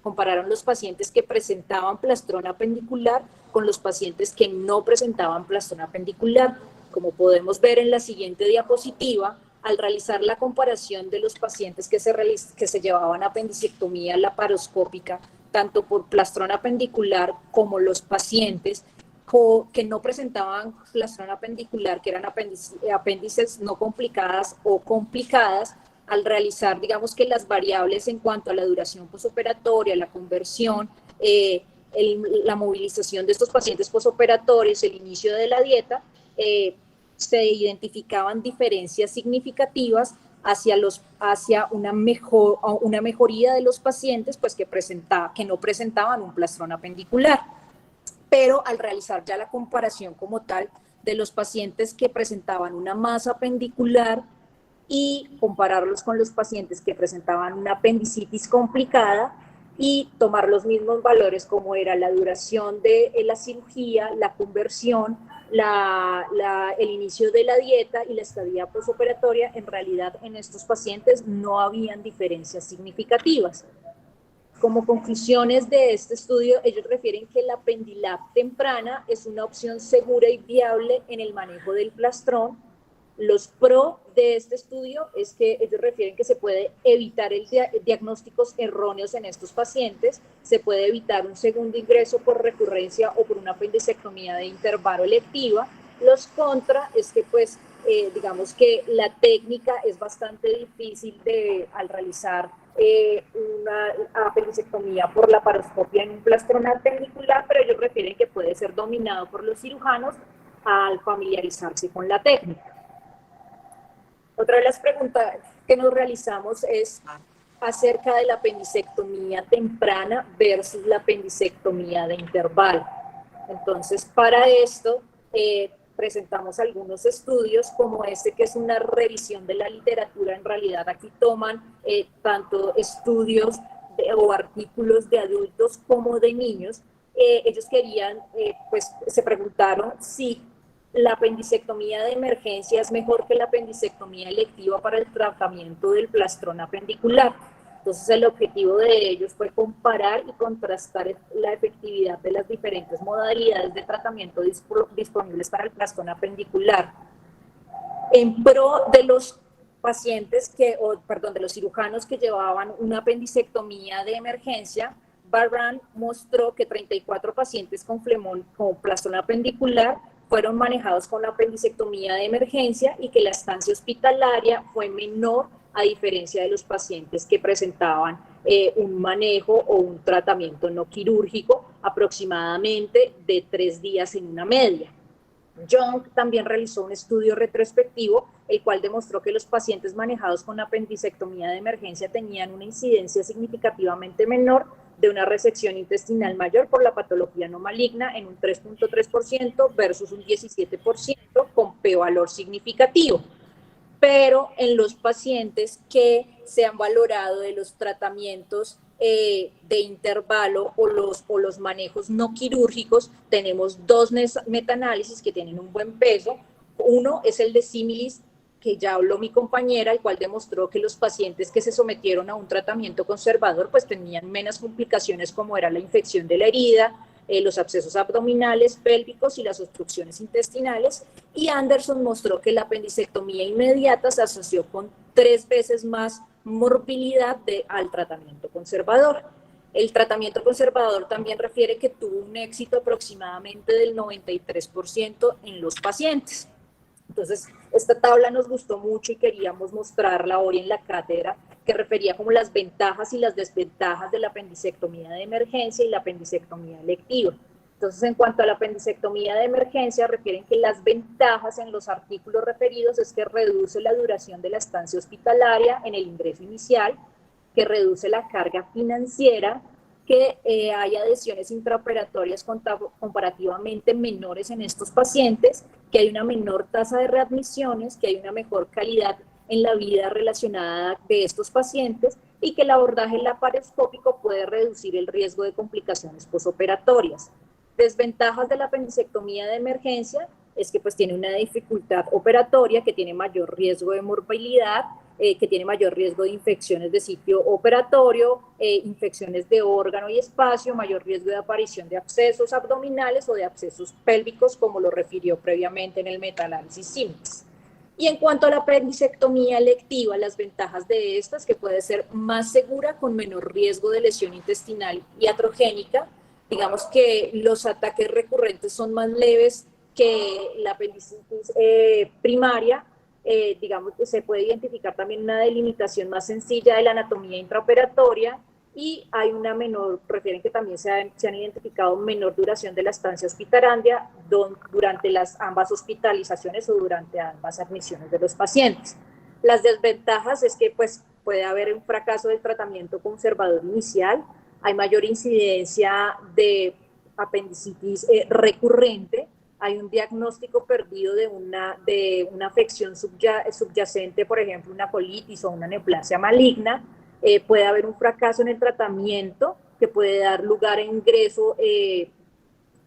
Compararon los pacientes que presentaban plastrón apendicular con los pacientes que no presentaban plastrón apendicular. Como podemos ver en la siguiente diapositiva, al realizar la comparación de los pacientes que se llevaban apendicectomía laparoscópica, tanto por plastrón apendicular como los pacientes que no presentaban plastrón apendicular, que eran apéndices no complicadas o complicadas, al realizar, digamos que las variables en cuanto a la duración posoperatoria, la conversión, la movilización de estos pacientes posoperatorios, el inicio de la dieta, se identificaban diferencias significativas hacia una mejoría de los pacientes, pues que no presentaban un plastrón apendicular. Pero al realizar ya la comparación como tal de los pacientes que presentaban una masa apendicular y compararlos con los pacientes que presentaban una apendicitis complicada, y tomar los mismos valores como era la duración de la cirugía, la conversión, el inicio de la dieta y la estadía posoperatoria, en realidad en estos pacientes no habían diferencias significativas. Como conclusiones de este estudio, ellos refieren que la Pendilab temprana es una opción segura y viable en el manejo del plastrón. Los pro de este estudio es que ellos refieren que se puede evitar diagnósticos erróneos en estos pacientes, se puede evitar un segundo ingreso por recurrencia o por una apendicectomía de intervalo electiva. Los contra es que pues digamos que la técnica es bastante difícil al realizar una apendicectomía por laparoscopia en un plastrón apendicular, pero ellos refieren que puede ser dominado por los cirujanos al familiarizarse con la técnica. Otra de las preguntas que nos realizamos es acerca de la apendicectomía temprana versus la apendicectomía de intervalo. Entonces, para esto presentamos algunos estudios como este, que es una revisión de la literatura. En realidad aquí toman tanto estudios o artículos de adultos como de niños. Ellos querían, pues se preguntaron si la apendicectomía de emergencia es mejor que la apendicectomía electiva para el tratamiento del plastrón apendicular. Entonces el objetivo de ellos fue comparar y contrastar la efectividad de las diferentes modalidades de tratamiento disponibles para el plastrón apendicular. En pro de los pacientes de los cirujanos que llevaban una apendicectomía de emergencia, Barran mostró que 34 pacientes con flemón con plastrón apendicular fueron manejados con la apendicectomía de emergencia y que la estancia hospitalaria fue menor a diferencia de los pacientes que presentaban un manejo o un tratamiento no quirúrgico aproximadamente de 3 días en una media. Young también realizó un estudio retrospectivo, el cual demostró que los pacientes manejados con apendicectomía de emergencia tenían una incidencia significativamente menor de una resección intestinal mayor por la patología no maligna en un 3.3% versus un 17% con p-valor significativo. Pero en los pacientes que se han valorado de los tratamientos de intervalo o los manejos no quirúrgicos, tenemos dos metaanálisis que tienen un buen peso. Uno es el de Similis, que ya habló mi compañera, el cual demostró que los pacientes que se sometieron a un tratamiento conservador pues tenían menos complicaciones como era la infección de la herida, los abscesos abdominales, pélvicos y las obstrucciones intestinales. Y Anderson mostró que la apendicectomía inmediata se asoció con 3 veces más morbilidad al tratamiento conservador. El tratamiento conservador también refiere que tuvo un éxito aproximadamente del 93% en los pacientes. Entonces, esta tabla nos gustó mucho y queríamos mostrarla hoy en la cátedra, que refería como las ventajas y las desventajas de la apendicectomía de emergencia y la apendicectomía electiva. Entonces, en cuanto a la apendicectomía de emergencia, refieren que las ventajas en los artículos referidos es que reduce la duración de la estancia hospitalaria en el ingreso inicial, que reduce la carga financiera, que hay adhesiones intraoperatorias comparativamente menores en estos pacientes, que hay una menor tasa de readmisiones, que hay una mejor calidad en la vida relacionada de estos pacientes y que el abordaje laparoscópico puede reducir el riesgo de complicaciones posoperatorias. Desventajas de la apendicectomía de emergencia es que pues tiene una dificultad operatoria, que tiene mayor riesgo de morbilidad, que tiene mayor riesgo de infecciones de sitio operatorio, infecciones de órgano y espacio, mayor riesgo de aparición de abscesos abdominales o de abscesos pélvicos, como lo refirió previamente en el metaanálisis Similis. Y en cuanto a la apendicectomía electiva, las ventajas de estas, que puede ser más segura, con menor riesgo de lesión intestinal y atrogénica. Digamos que los ataques recurrentes son más leves que la apendicitis primaria. Digamos que se puede identificar también una delimitación más sencilla de la anatomía intraoperatoria y hay una menor, refieren que también se han identificado menor duración de la estancia hospitalaria durante ambas hospitalizaciones o durante ambas admisiones de los pacientes. Las desventajas es que pues, puede haber un fracaso del tratamiento conservador inicial, hay mayor incidencia de apendicitis recurrente, hay un diagnóstico perdido de una afección subyacente, por ejemplo, una colitis o una neoplasia maligna, puede haber un fracaso en el tratamiento que puede dar lugar a ingreso,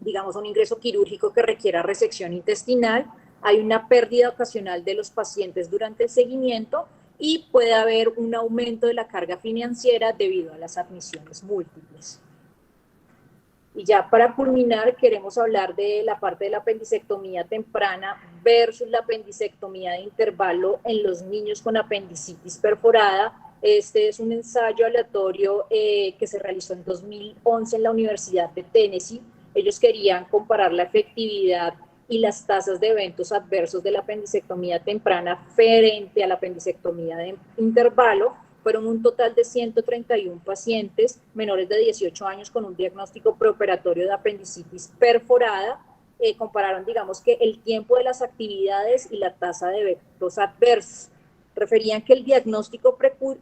digamos, un ingreso quirúrgico que requiera resección intestinal, hay una pérdida ocasional de los pacientes durante el seguimiento y puede haber un aumento de la carga financiera debido a las admisiones múltiples. Y ya para culminar, queremos hablar de la parte de la apendicectomía temprana versus la apendicectomía de intervalo en los niños con apendicitis perforada. Este es un ensayo aleatorio que se realizó en 2011 en la Universidad de Tennessee. Ellos querían comparar la efectividad y las tasas de eventos adversos de la apendicectomía temprana frente a la apendicectomía de intervalo. Fueron un total de 131 pacientes menores de 18 años con un diagnóstico preoperatorio de apendicitis perforada. Compararon, digamos, que el tiempo de las actividades y la tasa de eventos adversos. Referían que el diagnóstico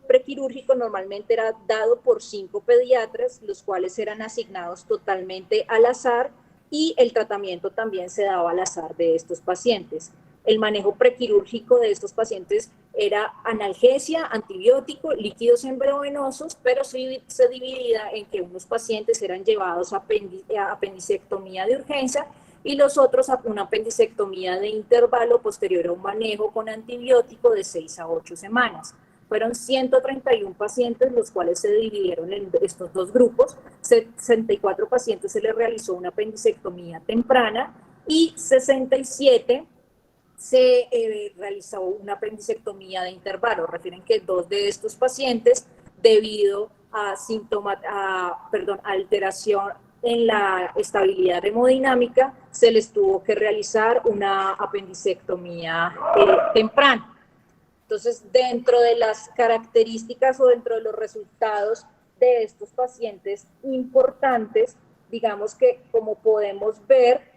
prequirúrgico normalmente era dado por 5 pediatras, los cuales eran asignados totalmente al azar, y el tratamiento también se daba al azar de estos pacientes. El manejo prequirúrgico de estos pacientes era analgesia, antibiótico, líquidos endovenosos, pero se dividía en que unos pacientes eran llevados a apendicectomía de urgencia y los otros a una apendicectomía de intervalo posterior a un manejo con antibiótico de 6 a 8 semanas. Fueron 131 pacientes, los cuales se dividieron en estos dos grupos. 64 pacientes se les realizó una apendicectomía temprana y 67 se realizó una apendicectomía de intervalo. Refieren que 2 de estos pacientes, debido a alteración en la estabilidad hemodinámica, se les tuvo que realizar una apendicectomía temprana. Entonces, dentro de las características o dentro de los resultados de estos pacientes importantes, digamos que como podemos ver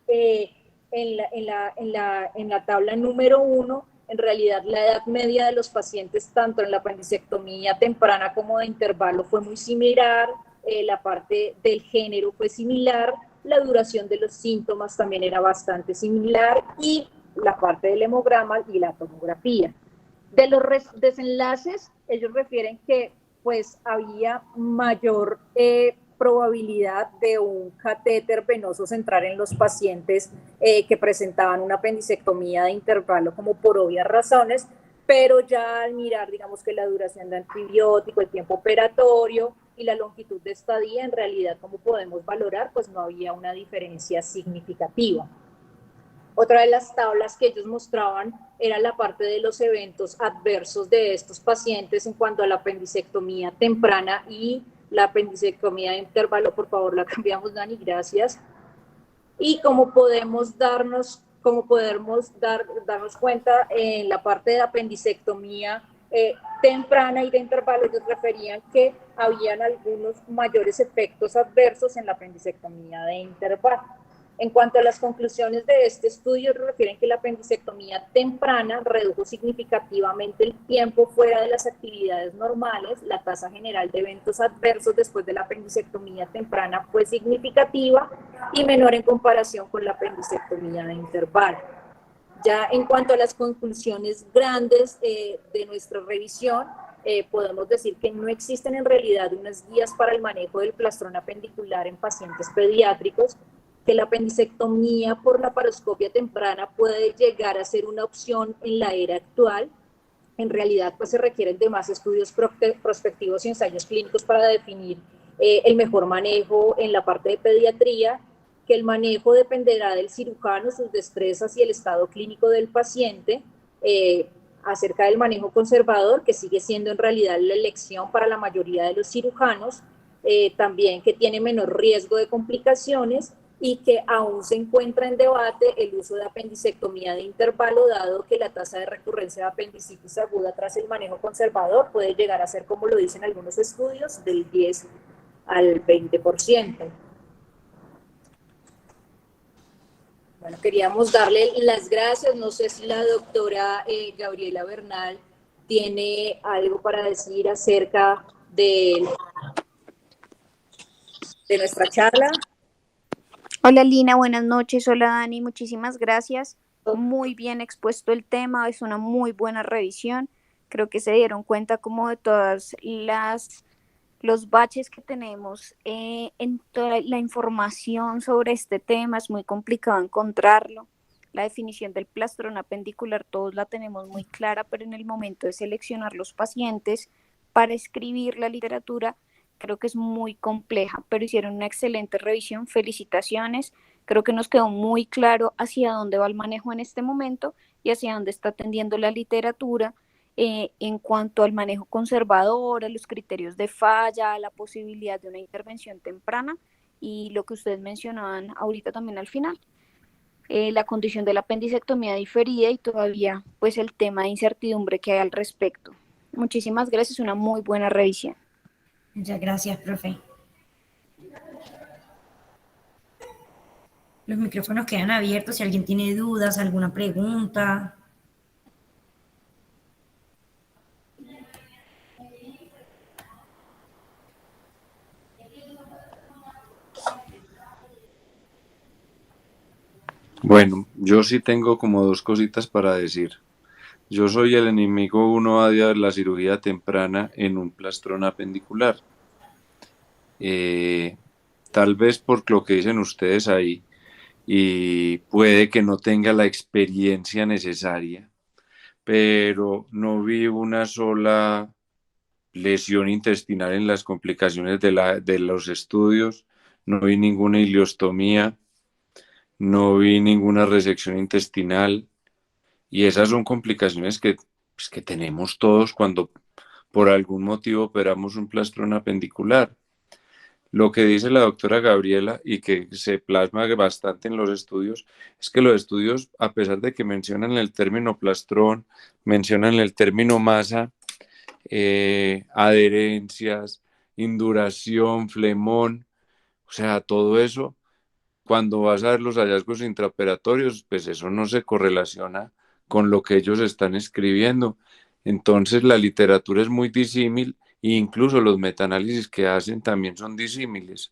en la tabla número 1, en realidad la edad media de los pacientes, tanto en la apendicectomía temprana como de intervalo, fue muy similar, la parte del género fue similar, la duración de los síntomas también era bastante similar y la parte del hemograma y la tomografía. De los desenlaces, ellos refieren que pues había mayor probabilidad de un catéter venoso central en los pacientes que presentaban una apendicectomía de intervalo como por obvias razones, pero ya al mirar, digamos que la duración de antibiótico, el tiempo operatorio y la longitud de estadía, en realidad, como podemos valorar, pues no había una diferencia significativa. Otra de las tablas que ellos mostraban era la parte de los eventos adversos de estos pacientes en cuanto a la apendicectomía temprana y la apendicectomía de intervalo. Por favor, la cambiamos, Dani, gracias. Y cómo podemos darnos cuenta en la parte de apendicectomía temprana y de intervalo, ellos referían que habían algunos mayores efectos adversos en la apendicectomía de intervalo. En cuanto a las conclusiones de este estudio, refieren que la apendicectomía temprana redujo significativamente el tiempo fuera de las actividades normales, la tasa general de eventos adversos después de la apendicectomía temprana fue significativa y menor en comparación con la apendicectomía de intervalo. Ya en cuanto a las conclusiones grandes de nuestra revisión, podemos decir que no existen en realidad unas guías para el manejo del plastrón apendicular en pacientes pediátricos, que la apendicectomía por laparoscopia temprana puede llegar a ser una opción en la era actual. En realidad, pues se requieren de más estudios prospectivos y ensayos clínicos para definir el mejor manejo en la parte de pediatría, que el manejo dependerá del cirujano, sus destrezas y el estado clínico del paciente, acerca del manejo conservador, que sigue siendo en realidad la elección para la mayoría de los cirujanos, también que tiene menor riesgo de complicaciones, y que aún se encuentra en debate el uso de apendicectomía de intervalo, dado que la tasa de recurrencia de apendicitis aguda tras el manejo conservador puede llegar a ser, como lo dicen algunos estudios, del 10 al 20%. Bueno, queríamos darle las gracias. No sé si la doctora Gabriela Bernal tiene algo para decir acerca de nuestra charla. Hola Lina, buenas noches. Hola Dani, muchísimas gracias. Muy bien expuesto el tema, es una muy buena revisión. Creo que se dieron cuenta como de todas los baches que tenemos en toda la información sobre este tema. Es muy complicado encontrarlo. La definición del plastrón apendicular todos la tenemos muy clara, pero en el momento de seleccionar los pacientes para escribir la literatura, creo que es muy compleja, pero hicieron una excelente revisión, felicitaciones. Creo que nos quedó muy claro hacia dónde va el manejo en este momento y hacia dónde está tendiendo la literatura en cuanto al manejo conservador, a los criterios de falla, a la posibilidad de una intervención temprana y lo que ustedes mencionaban ahorita también al final. La condición de la apendicectomía diferida y todavía pues el tema de incertidumbre que hay al respecto. Muchísimas gracias, una muy buena revisión. Muchas gracias, profe. Los micrófonos quedan abiertos si alguien tiene dudas, alguna pregunta. Bueno, yo sí tengo como dos cositas para decir. Yo soy el enemigo 1A de la cirugía temprana en un plastrón apendicular. Tal vez por lo que dicen ustedes ahí, y puede que no tenga la experiencia necesaria, pero no vi una sola lesión intestinal en las complicaciones de los estudios, no vi ninguna ileostomía, no vi ninguna resección intestinal, y esas son complicaciones pues, que tenemos todos cuando por algún motivo operamos un plastrón apendicular. Lo que dice la doctora Gabriela y que se plasma bastante en los estudios es que los estudios, a pesar de que mencionan el término plastrón, mencionan el término masa, adherencias induración, flemón, o sea, todo eso, cuando vas a ver los hallazgos intraoperatorios, pues eso no se correlaciona con lo que ellos están escribiendo. Entonces la literatura es muy disímil e incluso los metaanálisis que hacen también son disímiles.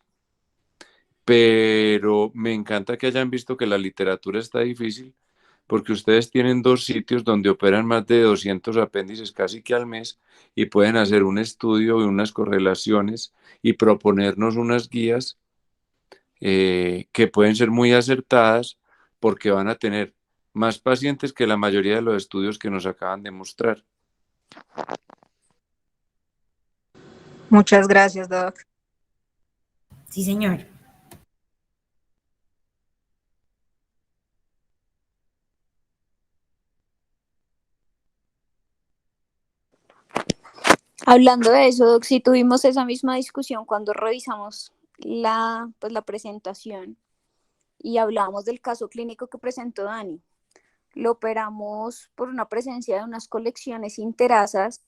Pero me encanta que hayan visto que la literatura está difícil porque ustedes tienen 2 sitios donde operan más de 200 apéndices casi que al mes y pueden hacer un estudio y unas correlaciones y proponernos unas guías que pueden ser muy acertadas porque van a tener más pacientes que la mayoría de los estudios que nos acaban de mostrar. Muchas gracias, Doc. Sí, señor. Hablando de eso, Doc, sí tuvimos esa misma discusión cuando revisamos pues, la presentación y hablamos del caso clínico que presentó Dani. Lo operamos por una presencia de unas colecciones interasas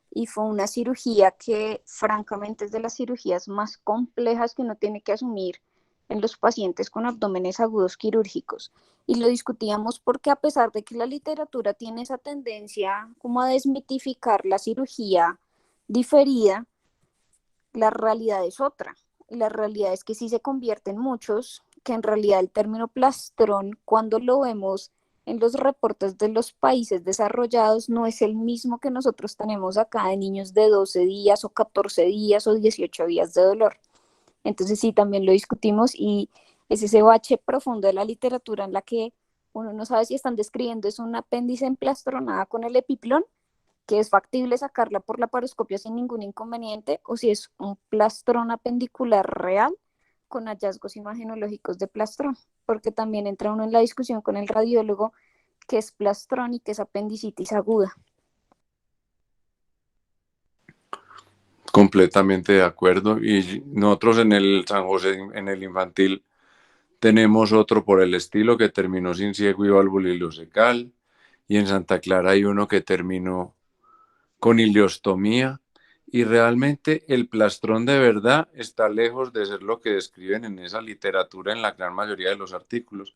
y fue una cirugía que francamente es de las cirugías más complejas que uno tiene que asumir en los pacientes con abdómenes agudos quirúrgicos. Y lo discutíamos porque a pesar de que la literatura tiene esa tendencia como a desmitificar la cirugía diferida, la realidad es otra. Y la realidad es que sí se convierte en muchos, que en realidad el término plastrón, cuando lo vemos en los reportes de los países desarrollados, no es el mismo que nosotros tenemos acá de niños de 12 días o 14 días o 18 días de dolor. Entonces sí, también lo discutimos y es ese bache profundo de la literatura en la que uno no sabe si están describiendo es un apéndice emplastronada con el epiplón, que es factible sacarla por la paroscopia sin ningún inconveniente, o si es un plastrón apendicular real con hallazgos imagenológicos de plastrón, porque también entra uno en la discusión con el radiólogo que es plastrón y que es apendicitis aguda. Completamente de acuerdo. Y nosotros en el San José, en el infantil, tenemos otro por el estilo que terminó sin ciego y válvula ileocecal. Y en Santa Clara hay uno que terminó con ileostomía. Y realmente el plastrón de verdad está lejos de ser lo que describen en esa literatura en la gran mayoría de los artículos.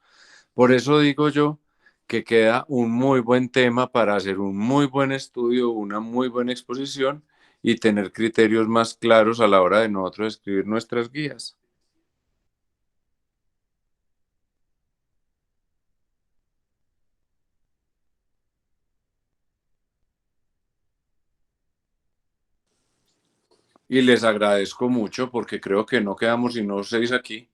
Por eso digo yo que queda un muy buen tema para hacer un muy buen estudio, una muy buena exposición y tener criterios más claros a la hora de nosotros escribir nuestras guías. Y les agradezco mucho porque creo que no quedamos sino 6 aquí.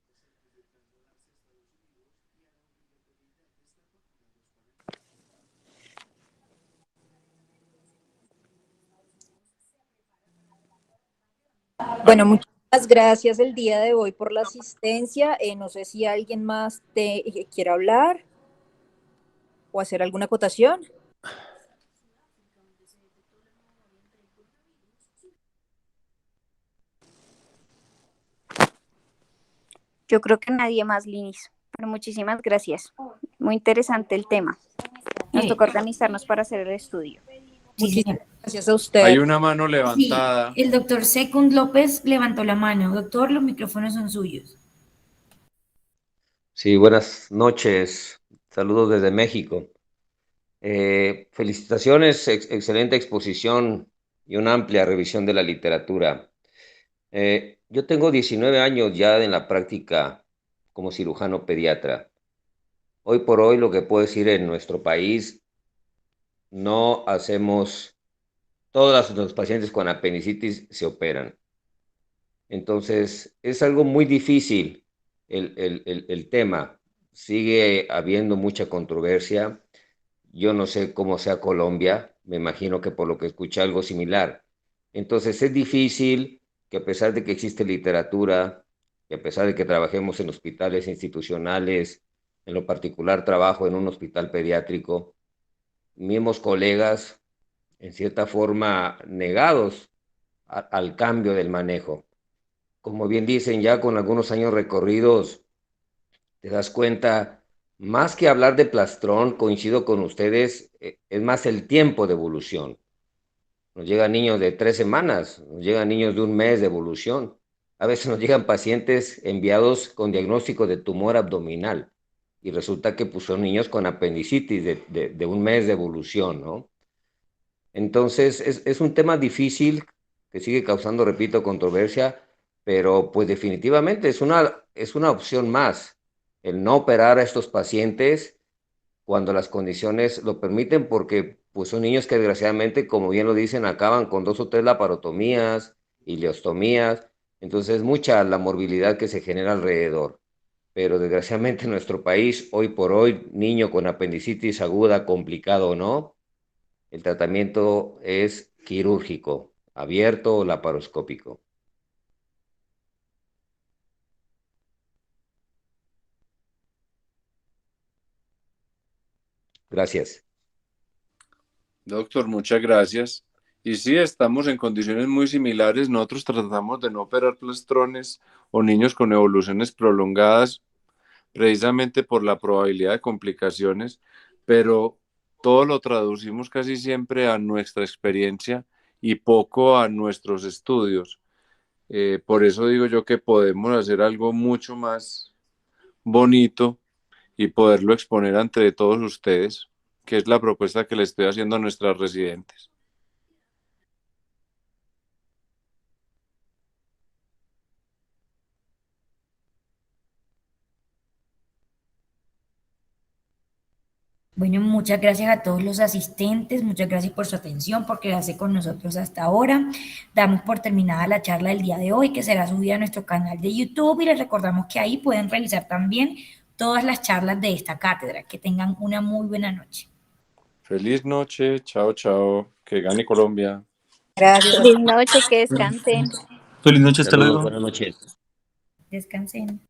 Bueno, muchas gracias el día de hoy por la asistencia. No sé si alguien más quiere hablar o hacer alguna acotación. Yo creo que nadie más, Linis, pero muchísimas gracias. Muy interesante el tema. Nos toca organizarnos para hacer el estudio. Sí, Muchísimas señor. gracias a usted. Hay una mano Sí, levantada. el doctor Secund López levantó la mano. Doctor, los micrófonos son suyos. Sí, buenas noches. Saludos desde México. Felicitaciones, excelente exposición y una amplia revisión de la literatura. Yo tengo 19 años ya en la práctica como cirujano pediatra. Hoy por hoy lo que puedo decir en nuestro país, no hacemos, todos los pacientes con apendicitis se operan. Entonces, es algo muy difícil el tema. Sigue habiendo mucha controversia. Yo no sé cómo sea Colombia, me imagino que por lo que escuché algo similar. Entonces, es difícil que a pesar de que existe literatura, y a pesar de que trabajemos en hospitales institucionales, en lo particular trabajo en un hospital pediátrico, mismos colegas, en cierta forma, negados al cambio del manejo. Como bien dicen, ya con algunos años recorridos, te das cuenta, más que hablar de plastrón, coincido con ustedes, es más el tiempo de evolución. nos llegan niños de 3 semanas, nos llegan niños de 1 mes de evolución. A veces nos llegan pacientes enviados con diagnóstico de tumor abdominal y resulta que pues, son niños con apendicitis de 1 mes de evolución, ¿no? Entonces, es un tema difícil que sigue causando, repito, controversia, pero pues definitivamente es una opción más el no operar a estos pacientes cuando las condiciones lo permiten, porque pues son niños que desgraciadamente, como bien lo dicen, acaban con 2 o 3 laparotomías, ileostomías, entonces es mucha la morbilidad que se genera alrededor. Pero desgraciadamente en nuestro país, hoy por hoy, niño con apendicitis aguda, complicado o no, el tratamiento es quirúrgico, abierto o laparoscópico. Gracias. Doctor, muchas gracias. Y sí, estamos en condiciones muy similares. Nosotros tratamos de no operar plastrones o niños con evoluciones prolongadas, precisamente por la probabilidad de complicaciones, pero todo lo traducimos casi siempre a nuestra experiencia y poco a nuestros estudios. Por eso digo yo que podemos hacer algo mucho más bonito y poderlo exponer ante todos ustedes, que es la propuesta que le estoy haciendo a nuestras residentes. Bueno, muchas gracias a todos los asistentes, muchas gracias por su atención, por quedarse con nosotros hasta ahora. Damos por terminada la charla del día de hoy, que será subida a nuestro canal de YouTube, y les recordamos que ahí pueden revisar también todas las charlas de esta cátedra. Que tengan una muy buena noche. Feliz noche, chao, chao, que gane Colombia. Gracias. Feliz noche, que descansen. Feliz noche, hasta Saludos, luego. buenas noches. Descansen.